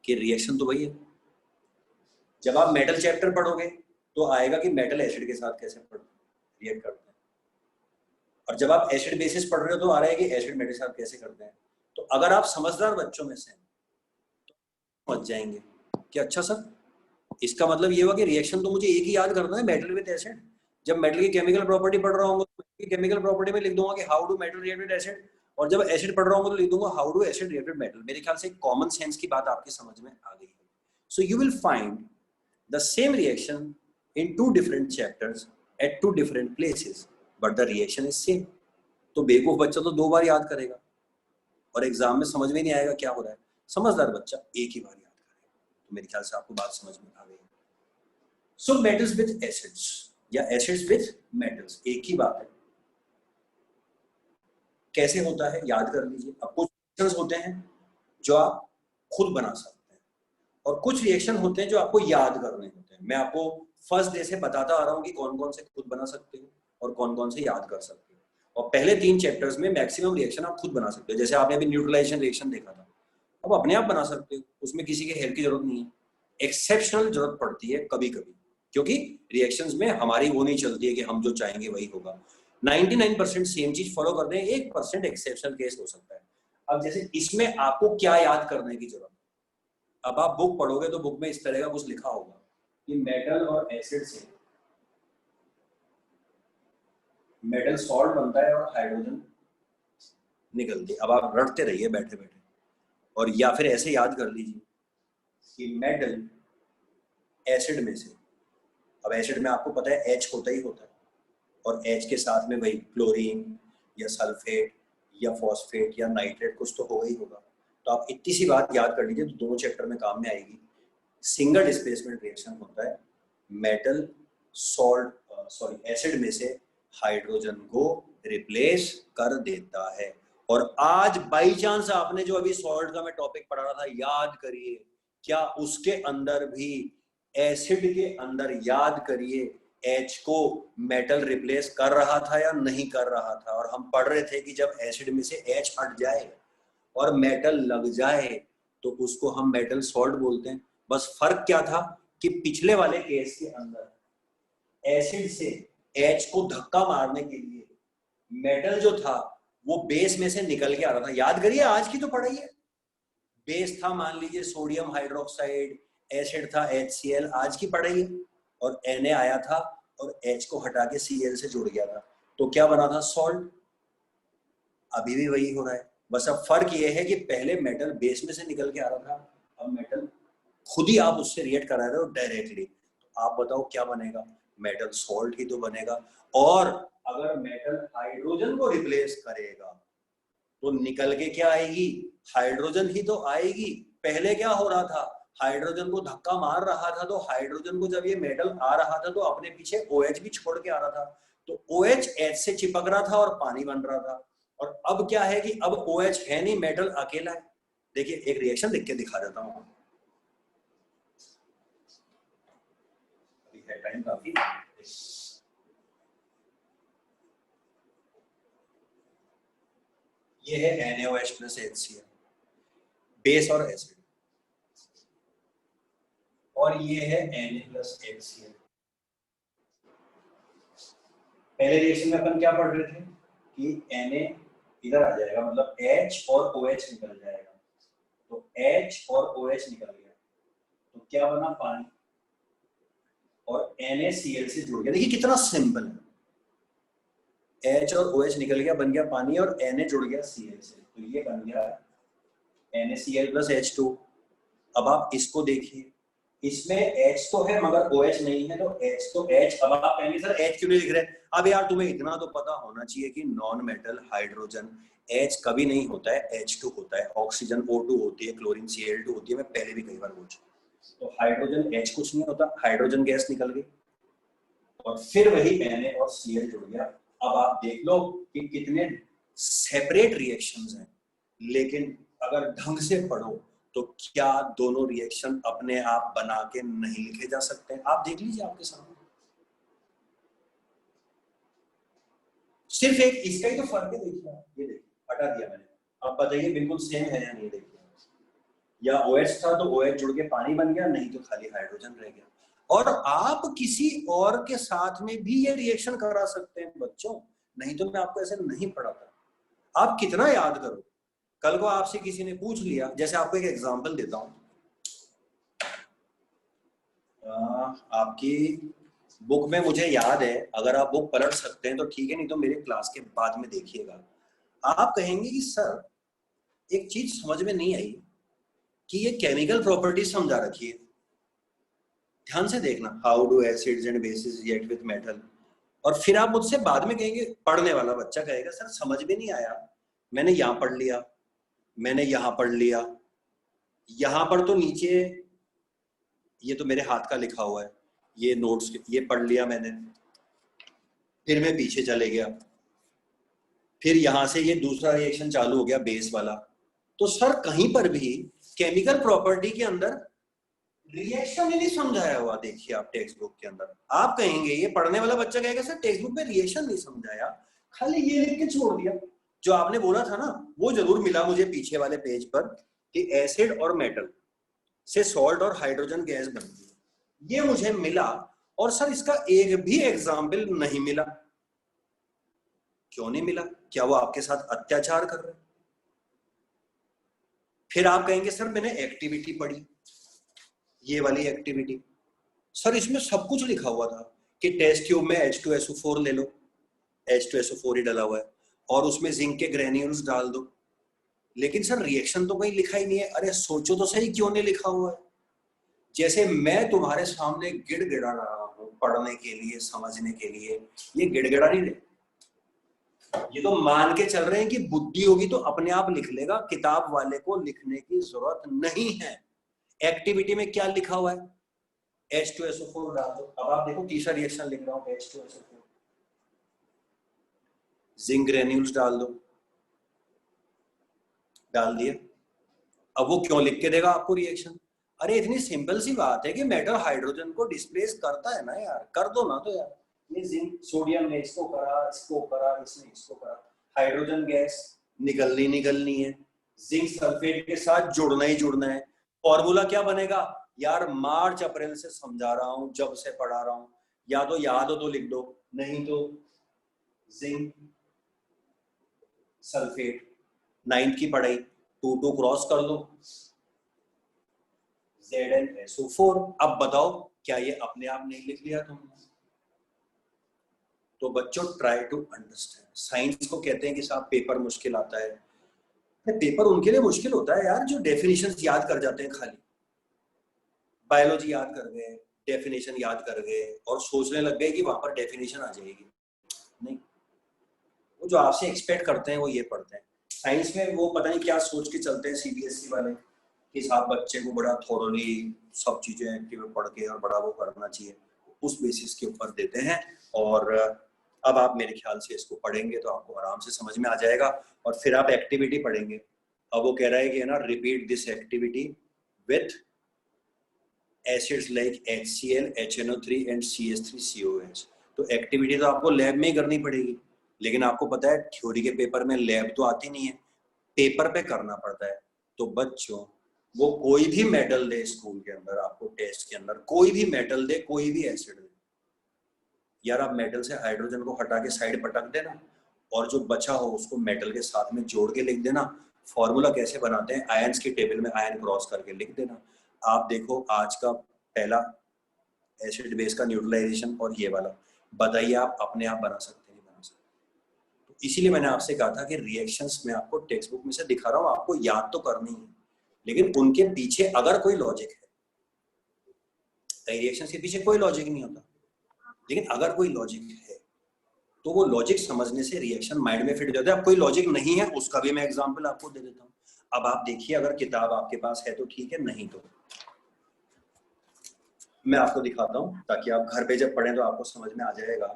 कि रिएक्शन तो वही है। जब आप मेटल चैप्टर पढ़ोगे तो आएगा कि मेटल एसिड के साथ कैसे रिएक्ट करते हैं, और जब आप एसिड बेसिस पढ़ रहे हो तो आ रहा है कि एसिड मेटल के साथ कैसे करते हैं। तो अगर आप समझदार बच्चों में से तो समझ जाएंगे कि अच्छा सर, इसका मतलब ये हुआ कि रिएक्शन तो मुझे एक ही याद करना है, मेटल विद एसिड। जब मेटल की केमिकल प्रॉपर्टी पढ़ रहा हूँ तो केमिकल प्रॉपर्टी में लिख दूंगा कि how do metal react with acid, और जब एसिड पढ़ रहा हूँ तो लिख दूंगा how do acid react with metal. मेरे ख्याल से कॉमन सेंस की बात आपकी समझ में आ गई है। So you will find the same reaction in two different chapters at two different places, but the reaction is same। तो बेवकूफ बच्चा तो दो बार याद करेगा और एग्जाम में समझ में नहीं आएगा क्या हो रहा है, समझदार बच्चा एक ही बार याद करेगा। तो मेरे ख्याल से आपको बात समझ में आ गई। सो मेटल्स विद एसिड्स या एसिड्स विद मेटल्स एक ही बात है। कैसे होता है याद कर लीजिए। अब कुछ रिएक्शंस होते हैं जो आप खुद बना सकते हैं, और कुछ रिएक्शन होते हैं जो आपको याद करने होते हैं। मैं आपको फर्स्ट डे से बताता आ रहा हूँ कि कौन कौन से खुद बना सकते हो और कौन कौन से याद कर सकते हो। और पहले 3 चैप्टर्स में मैक्सिमम रिएक्शन आप खुद बना सकते हो। जैसे आपने अभी न्यूट्रलाइजेशन रिएक्शन देखा था, अब अपने आप बना सकते हो, उसमें किसी के हेल्प की जरूरत नहीं है। एक्सेप्शनल जरूरत पड़ती है कभी कभी, क्योंकि रिएक्शंस में हमारी वो नहीं चलती है कि हम जो चाहेंगे वही होगा। 99% सेम चीज फॉलो करते हैं, 1% एक्सेप्शनल केस हो सकता है। अब जैसे इसमें आपको क्या याद करने की जरूरत है। अब आप बुक पढ़ोगे तो बुक में इस तरह का कुछ लिखा होगा कि मेटल और एसिड से मेटल सॉल्ट बनता है और हाइड्रोजन निकलती है। अब आप रटते रहिए बैठे बैठे, और या फिर ऐसे याद कर लीजिए कि मेटल एसिड में से, अब एसिड में आपको पता है H होता ही होता है, और H के साथ में वही क्लोरीन या सल्फेट या फॉस्फेट या नाइट्रेट कुछ तो होगा ही होगा। तो आप इतनी सी बात याद कर लीजिए तो दोनों चैप्टर में काम में आएगी। सिंगल डिस्प्लेसमेंट रिएक्शन होता है, मेटल एसिड में से हाइड्रोजन को रिप्लेस कर देता है। और आज बाई चांस आपने जो अभी सॉल्ट का मैं टॉपिक पढ़ा रहा था याद करिए, क्या उसके अंदर भी एसिड के अंदर याद करिए H को मेटल रिप्लेस कर रहा था या नहीं कर रहा था। और हम पढ़ रहे थे कि जब एसिड में से H हट जाए और मेटल लग जाए तो उसको हम मेटल सॉल्ट बोलते हैं। बस फर्क क्या था कि पिछले वाले केस के अंदर एसिड से H को धक्का मारने के लिए मेटल जो था वो बेस में से निकल के आ रहा था। याद करिए, आज की तो पढ़ाई है। बेस था मान लीजिए सोडियम हाइड्रोक्साइड, एसिड था HCl, आज की पढ़ाई है। और Na आया था और H को हटा के Cl से जुड़ गया था, तो क्या बना था? सॉल्ट। अभी भी वही हो रहा है, बस अब फर्क ये है कि पहले मेटल बेस में से निकल के आ रहा था, अब मेटल खुद ही आप उससे रिएक्ट करा रहे हो डायरेक्टली। तो आप बताओ क्या बनेगा? मेटल सॉल्ट ही तो बनेगा। और अगर मेटल हाइड्रोजन को रिप्लेस करेगा तो निकल के क्या आएगी? हाइड्रोजन ही तो आएगी। पहले क्या हो रहा था? हाइड्रोजन को धक्का मार रहा था, तो हाइड्रोजन को जब ये मेटल आ रहा था तो अपने पीछे OH भी छोड़ के आ रहा था, तो OH H से चिपक रहा था और पानी बन रहा था। और अब क्या है कि अब OH है नहीं, मेटल अकेला है। देखिए एक रिएक्शन लिख के दिखा देता हूं, अभी है टाइम काफी। ये है NaOH प्लस HCl, बेस और एसिड, और ये है Na प्लस HCl। पहले रिएक्शन में अपन क्या पढ़ रहे थे कि Na इधर आ जाएगा, मतलब H और OH निकल जाएगा, तो H और OH निकल गया तो क्या बना? पानी, और NaCl से जुड़ गया। देखिए कितना सिंपल है, H और OH निकल गया, बन गया पानी, और Na जुड़ गया Cl से, तो ये बन गया NaCl प्लस H2। अब आप इसको देखिए, इसमें H तो है मगर OH नहीं है, तो H तो H। अब आप कहेंगे सर H क्यों नहीं लिख रहे? अब यार तुम्हें इतना तो पता होना चाहिए कि नॉन मेटल हाइड्रोजन H कभी नहीं होता है, H2 होता है। ऑक्सीजन O2 होती है, क्लोरीन Cl2 होती है, मैं पहले भी कई बार बोल चुका। तो हाइड्रोजन H कुछ नहीं होता, हाइड्रोजन गैस निकल गई और फिर वही Na और Cl जुड़ गया। अब आप देख लो कि कितने सेपरेट रिएक्शंस हैं, लेकिन अगर ढंग से पढ़ो तो क्या दोनों रिएक्शन अपने आप बना के नहीं लिखे जा सकते हैं? आप देख लीजिए आपके सामने, सिर्फ एक इसका ही तो फर्क है। देखिए ये देखिए, हटा दिया मैंने, अब बताइए बिल्कुल सेम है या नहीं? देखिए, या OH था तो OH जुड़ के पानी बन गया, नहीं तो खाली हाइड्रोजन रह गया। और आप किसी और के साथ में भी ये रिएक्शन करा सकते हैं बच्चों, नहीं तो मैं आपको ऐसे नहीं पढ़ाता। आप कितना याद करो, कल को आपसे किसी ने पूछ लिया, जैसे आपको एक एग्जांपल देता हूं, आपकी बुक में मुझे याद है, अगर आप बुक पलट सकते हैं तो ठीक है, नहीं तो मेरे क्लास के बाद में देखिएगा। आप कहेंगे कि सर एक चीज समझ में नहीं आई कि ये केमिकल प्रॉपर्टीज समझा रखी है, ध्यान से देखना, how do acids and bases react with metal. और फिर आप मुझसे बाद में कहेंगे, पढ़ने वाला बच्चा कहेगा सर समझ में नहीं आया, मैंने यहां पढ़ लिया, मैंने यहां पढ़ लिया, यहां पर तो नीचे ये तो मेरे हाथ का लिखा हुआ है, ये नोट्स ये पढ़ लिया मैंने, फिर मैं पीछे चले गया, फिर यहां से ये दूसरा रिएक्शन चालू हो गया बेस वाला। तो सर कहीं पर भी केमिकल प्रॉपर्टी के अंदर रिएक्शन ही नहीं समझाया हुआ। देखिए आप टेक्स्ट बुक के अंदर, आप कहेंगे, ये पढ़ने वाला बच्चा कहेगा सर टेक्स्ट बुक में रिएक्शन नहीं समझाया, खाली ये लिख के छोड़ दिया। जो आपने बोला था ना वो जरूर मिला मुझे पीछे वाले पेज पर कि एसिड और मेटल से सॉल्ट और हाइड्रोजन गैस बनती है, ये मुझे मिला। और सर इसका एक भी एग्जाम्पल नहीं मिला। क्यों नहीं मिला? क्या वो आपके साथ अत्याचार कर रहे? फिर आप कहेंगे सर मैंने एक्टिविटी पढ़ी, ये वाली एक्टिविटी, सर इसमें सब कुछ लिखा हुआ था कि टेस्ट ट्यूब में H2SO4 ले लो, H2SO4 ही डला हुआ है, और उसमें जिंक के ग्रेन्यूल्स डाल दो, लेकिन सर रिएक्शन तो कहीं लिखा ही नहीं है। अरे सोचो तो सही, क्यों नहीं लिखा हुआ है? जैसे मैं तुम्हारे सामने गिड़गिड़ा रहा हूं पढ़ने के लिए, समझने के लिए, ये गिड़गिड़ा नहीं रहे, ये तो मान के चल रहे हैं कि बुद्धि होगी तो अपने आप लिख लेगा, किताब वाले को लिखने की जरूरत नहीं है। एक्टिविटी में क्या लिखा हुआ है? H2SO4 डाल दो। अब आप देखो तीसरा रिएक्शन लिख रहा हूं, H2SO4, जिंक ग्रेन्यूल्स डाल दो, डाल दिया। अब वो क्यों लिख के देगा आपको रिएक्शन? अरे इतनी सिंपल सी बात है कि मेटल हाइड्रोजन को डिस्प्लेस करता है ना यार, कर दो ना। तो यार ये जिंक सोडियम ने इसको करा, इसको करा, इसने इसको करा, हाइड्रोजन गैस निकलनी है, जिंक सल्फेट के साथ जुड़ना ही जुड़ना है। फॉर्मूला क्या बनेगा यार? मार्च अप्रैल से समझा रहा हूं, जब से पढ़ा रहा हूं, या तो याद हो तो लिख दो, नहीं तो जिंक सल्फेट, 9th की पढ़ाई, 2 क्रॉस कर दो, ZnSO4। अब बताओ क्या ये अपने आप नहीं लिख लिया तुमने? तो बच्चों ट्राई टू अंडरस्टैंड। साइंस को कहते हैं कि साहब पेपर मुश्किल आता है, पेपर उनके लिए मुश्किल होता है यार जो डेफिनेशंस याद कर जाते हैं, खाली बायोलॉजी याद कर गए, डेफिनेशन याद कर गए और सोचने लग गए कि वहां पर डेफिनेशन आ जाएगी। नहीं, वो जो आपसे एक्सपेक्ट करते हैं वो ये पढ़ते हैं। साइंस में वो पता नहीं क्या सोच के चलते हैं CBSE वाले कि साहब बच्चे को बड़ा थोरोली सब चीजें एक्टिव पढ़ के और बड़ा वो करना चाहिए, उस बेसिस के ऊपर देते हैं। और अब आप मेरे ख्याल से इसको पढ़ेंगे तो आपको आराम से समझ में आ जाएगा। और फिर आप एक्टिविटी पढ़ेंगे। अब वो कह रहा है कि ना repeat this activity with acids like HCl, HNO3 and CH3COH। तो एक्टिविटी तो आपको लैब में ही करनी पड़ेगी, लेकिन आपको पता है थ्योरी के पेपर में लैब तो आती नहीं है, पेपर पे करना पड़ता है। तो बच्चों वो कोई भी मेटल दे स्कूल के अंदर, आपको टेस्ट के अंदर कोई भी मेटल दे, कोई भी एसिड दे, यार आप मेटल से हाइड्रोजन को हटा के साइड पटक देना और जो बचा हो उसको मेटल के साथ में जोड़ के लिख देना। फॉर्मूला कैसे बनाते हैं, आयंस की टेबल में आयन क्रॉस करके लिख देना। आप देखो आज का पहला एसिड बेस का न्यूट्रलाइजेशन और ये वाला, बताइए आप अपने आप बना सकते नहीं बना सकते? तो इसीलिए मैंने आपसे कहा था कि रिएक्शंस में आपको टेक्स्ट बुक में से दिखा रहा हूँ, आपको याद तो करनी है, लेकिन उनके पीछे अगर कोई लॉजिक है, कई रिएक्शंस के पीछे कोई लॉजिक नहीं होता, लेकिन अगर कोई लॉजिक है तो वो लॉजिक समझने से रिएक्शन माइंड में फिट हो जाता है। अब कोई लॉजिक नहीं है उसका भी मैं एग्जांपल आपको दे देता हूँ। अब आप देखिए, अगर किताब आपके पास है तो ठीक है, नहीं तो मैं आपको दिखाता हूँ ताकि आप घर पे जब पढ़ें तो आपको समझ में आ जाएगा।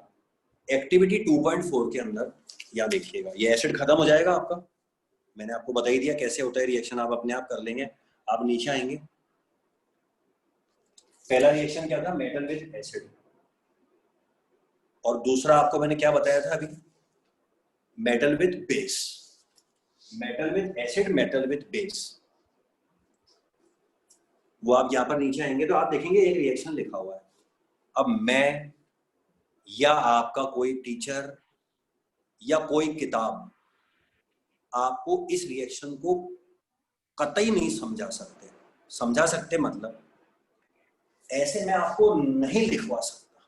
एक्टिविटी 2.4 के अंदर यहाँ देखिएगा, ये एसिड खत्म हो जाएगा आपका, मैंने आपको बता ही दिया कैसे होता है रिएक्शन, आप अपने आप कर लेंगे। आप नीचे आएंगे, पहला रिएक्शन क्या था, मेटल विद एसिड, और दूसरा आपको मैंने क्या बताया था अभी, metal with base, metal with acid, metal with base. वो आप यहां पर नीचे आएंगे तो आप देखेंगे एक रिएक्शन लिखा हुआ है। अब मैं या आपका कोई टीचर या कोई किताब आपको इस रिएक्शन को कतई नहीं समझा सकते। समझा सकते मतलब ऐसे मैं आपको नहीं लिखवा सकता।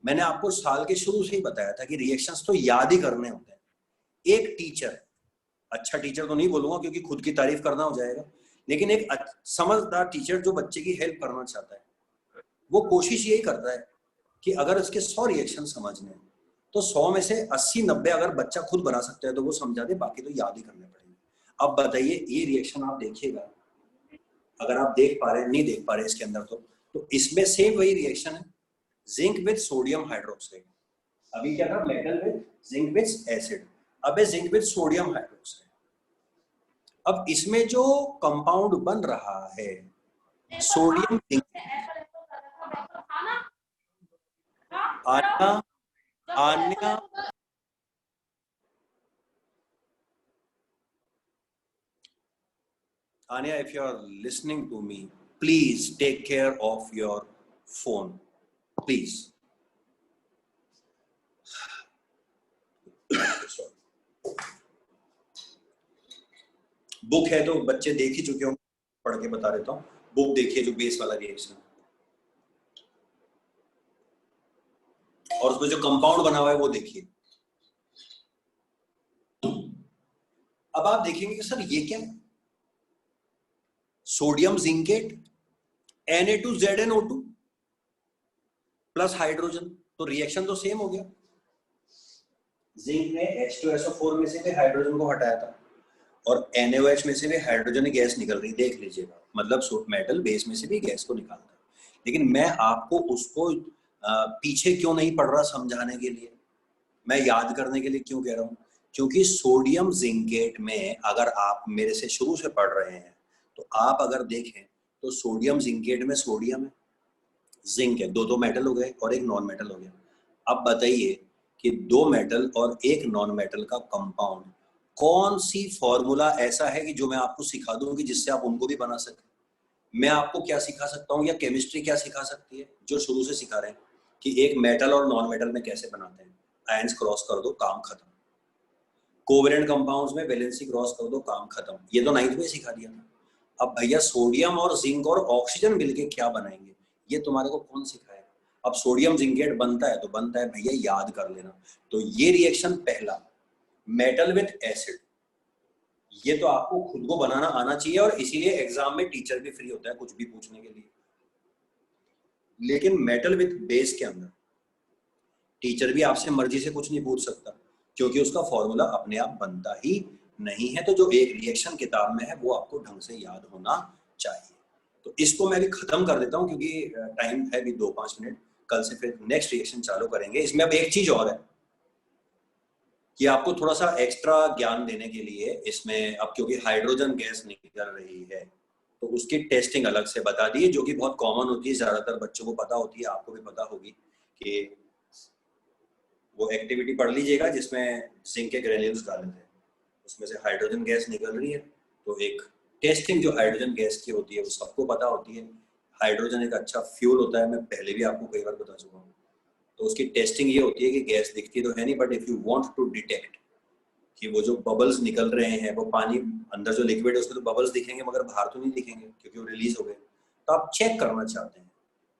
मैंने आपको साल के शुरू से ही बताया था कि रिएक्शंस तो याद ही करने होते हैं। एक टीचर, अच्छा टीचर तो नहीं बोलूंगा क्योंकि खुद की तारीफ करना हो जाएगा, लेकिन एक समझदार टीचर जो बच्चे की हेल्प करना चाहता है वो कोशिश यही करता है कि अगर उसके 100 रिएक्शन समझने हैं तो 100 में से 80-90 अगर बच्चा खुद बना सकता है तो वो समझा दे, बाकी तो याद ही करने पड़ेंगे। अब बताइए ये रिएक्शन आप देखिएगा, अगर आप देख पा रहे हैं, नहीं देख पा रहे इसके अंदर तो इसमें सेम वही रिएक्शन है, जिंक विद सोडियम हाइड्रोक्साइड। अभी क्या था, metal with zinc with acid, अब है जिंक विद सोडियम हाइड्रोक्साइड। अब इसमें जो कंपाउंड बन रहा है sodium zinc, Anya Anya Anya, if you are listening to me, please take care of your phone, please. Book है तो बच्चे देख ही चुके होंगे, पढ़ के बता देता हूँ। बुक देखिए जो बेस वाला रिएक्शन, और उसमें जो कंपाउंड बना हुआ है वो देखिए। अब आप देखेंगे कि सर ये क्या है, sodium zincate Na2ZnO2 plus hydrogen, तो रिएक्शन तो सेम हो गया। जिंक ने H2SO4 में से भी हाइड्रोजन को हटाया था और NaOH में से भी हाइड्रोजन गैस निकल रही, देख लीजिएगा, मतलब मेटल बेस में से भी गैस को निकालता है। लेकिन मैं आपको उसको पीछे क्यों नहीं पढ़ रहा समझाने के लिए, मैं याद करने के लिए क्यों कह रहा हूँ, क्योंकि सोडियम जिंकेट में अगर आप मेरे से शुरू से पढ़ रहे हैं तो आप अगर देखें तो सोडियम जिंकेट में सोडियम है, जिंक है, दो मेटल हो गए और एक नॉन मेटल हो गया। अब बताइए कि 2 मेटल और एक नॉन मेटल का कंपाउंड, कौन सी फॉर्मूला ऐसा है कि जो मैं आपको सिखा दूं कि जिससे आप उनको भी बना सकें। मैं आपको क्या सिखा सकता हूँ या केमिस्ट्री क्या सिखा सकती है जो शुरू से सिखा रहे हैं, कि एक मेटल और नॉन मेटल में कैसे बनाते हैं, आयंस क्रॉस कर दो काम खत्म, कोवेलेंट कंपाउंड्स में वैलेंसी क्रॉस कर दो काम खत्म। ये तो 9th में सिखा दिया था। अब भैया सोडियम और जिंक और ऑक्सीजन मिलके क्या बनाएंगे, ये तुम्हारे को कौन सिखाएगा। अब सोडियम जिंकेट बनता है तो बनता है भैया, याद कर लेना। तो ये रिएक्शन पहला, मेटल विथ एसिड, ये तो आपको खुद को बनाना आना चाहिए, और इसीलिए एग्जाम में टीचर भी फ्री होता है कुछ भी पूछने के लिए। लेकिन मेटल विथ बेस के अंदर टीचर भी आपसे मर्जी से कुछ नहीं पूछ सकता, क्योंकि उसका फॉर्मूला अपने आप बनता ही नहीं है। तो जो एक रिएक्शन किताब में है वो आपको ढंग से याद होना चाहिए। तो इसको मैं भी खत्म कर देता हूँ, क्योंकि टाइम है भी 2-5 मिनट, कल से फिर नेक्स्ट रिएक्शन चालू करेंगे। इसमें अब एक चीज और है कि आपको थोड़ा सा एक्स्ट्रा ज्ञान देने के लिए इसमें, अब क्योंकि हाइड्रोजन गैस निकल रही है तो उसकी टेस्टिंग अलग से बता दी है, जो कि बहुत कॉमन होती है, ज्यादातर बच्चों को पता होती है, आपको भी पता होगी। कि वो एक्टिविटी पढ़ लीजिएगा जिसमें जिंक के ग्रेन्यूल्स डाले थे, उसमें से हाइड्रोजन गैस निकल रही है। तो एक टेस्टिंग जो हाइड्रोजन गैस की होती है वो सबको पता होती है। हाइड्रोजन एक अच्छा फ्यूल होता है, मैं पहले भी आपको कई बार बता चुका हूँ। तो उसकी टेस्टिंग ये होती है कि गैस दिखती तो है नहीं, but if you want to detect कि वो जो बबल्स निकल रहे हैं, वो पानी अंदर जो लिक्विड है उसमें तो बबल्स दिखेंगे मगर बाहर तो नहीं दिखेंगे क्योंकि वो रिलीज हो गए। तो आप चेक करना चाहते हैं,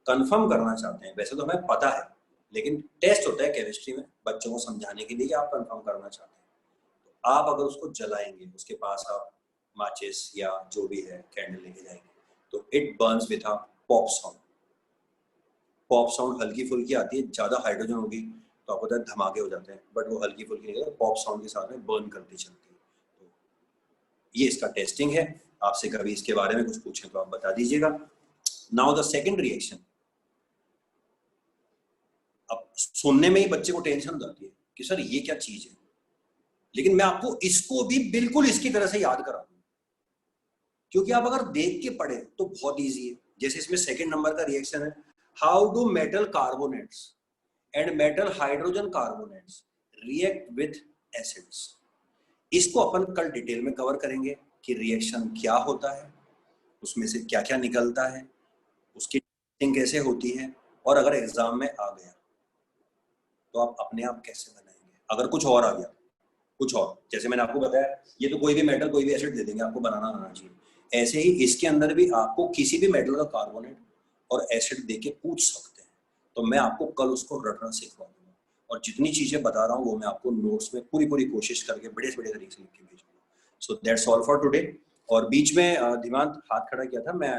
कंफर्म करना चाहते हैं, वैसे तो हमें पता है लेकिन टेस्ट होता है केमिस्ट्री में बच्चों को समझाने के लिए कि आप कंफर्म करना चाहते हैं। तो आप अगर उसको जलाएंगे, उसके पास आप माचिस या जो भी है कैंडल लेके जाएंगे, तो it Burns with a pop sound. Pop sound हल्की फुल्की आती है, ज्यादा हाइड्रोजन होगी तो आपको पता है धमाके हो जाते हैं, बट वो हल्की फुल्की नहीं, पॉप साउंड के साथ में बर्न करती चलती है। तो ये इसका टेस्टिंग है। आपसे कभी इसके बारे में कुछ पूछें तो आप बता दीजिएगा। Now the second reaction. अब सुनने में ही बच्चे को टेंशन हो जाती है कि सर ये क्या चीज है, लेकिन मैं आपको इसको भी बिल्कुल इसकी तरह से याद करा दूं, क्योंकि आप अगर देख के पढ़े तो बहुत इजी है। जैसे इसमें सेकंड नंबर का रिएक्शन है, how do metal carbonates and metal hydrogen carbonates react with acids. इसको अपन कल डिटेल में कवर करेंगे कि रिएक्शन क्या होता है, उसमें से क्या क्या निकलता है, उसकी टेस्टिंग कैसे होती है, और अगर एग्जाम में आ गया तो आप अपने आप कैसे बनाएंगे। अगर कुछ और आ गया, कुछ और, जैसे मैंने आपको बताया ये तो कोई भी मेटल कोई भी एसिड दे देंगे, आपको बनाना आना चाहिए। ऐसे ही इसके अंदर भी आपको किसी भी मेटल का कार्बोनेट और एसिड देके पूछ सकते हैं। तो मैं आपको कल उसको रटना सिखवा दूंगा, और जितनी चीजें बता रहा हूँ वो मैं आपको नोट्स में पूरी पूरी कोशिश करके बड़े बड़े तरीके से लिख के भेजूंगा। So that's all for today. और बीच में दिमाग हाथ खड़ा किया था, मैं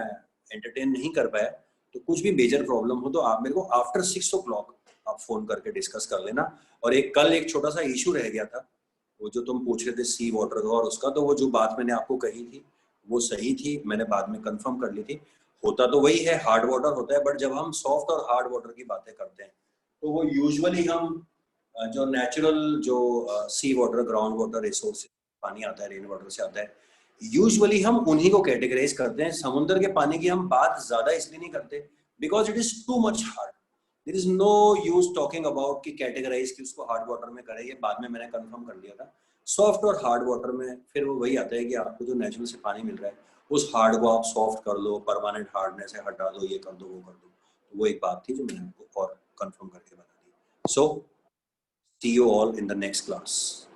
एंटरटेन नहीं कर पाया, तो कुछ भी मेजर प्रॉब्लम हो तो आप मेरे को आफ्टर 6 o'clock आप फोन करके डिस्कस कर लेना। और कल एक छोटा सा इशू रह गया था, वो जो तुम पूछ रहे थे सी वाटर का और उसका, तो वो जो बात मैंने आपको कही थी वो सही थी, मैंने बाद में कंफर्म कर ली थी। होता तो वही है, हार्ड वाटर होता है, बट जब हम सॉफ्ट और हार्ड वाटर की बातें करते हैं तो वो यूजुअली हम जो नेचुरल जो सी वाटर, ग्राउंड वाटर रिसोर्स पानी आता है, रेन वाटर से आता है, यूजुअली हम उन्हीं को कैटेगराइज करते हैं। समुद्र के पानी की हम बात ज्यादा इसलिए नहीं करते because it is too much hard. There is no use talking about कि कैटेगराइज कि उसको हार्ड वाटर में करें, ये बाद में मैंने कंफर्म कर लिया था। सॉफ्ट और हार्ड वाटर में फिर वो वही आता है कि आपको जो नेचुरल से पानी मिल रहा है उस हार्ड को आप सॉफ्ट कर लो, परमानेंट हार्डनेस है हटा दो, ये कर दो वो कर दो। तो वो एक बात थी जो मैंने आपको और कंफर्म करके बता दी। So see you all in the next class.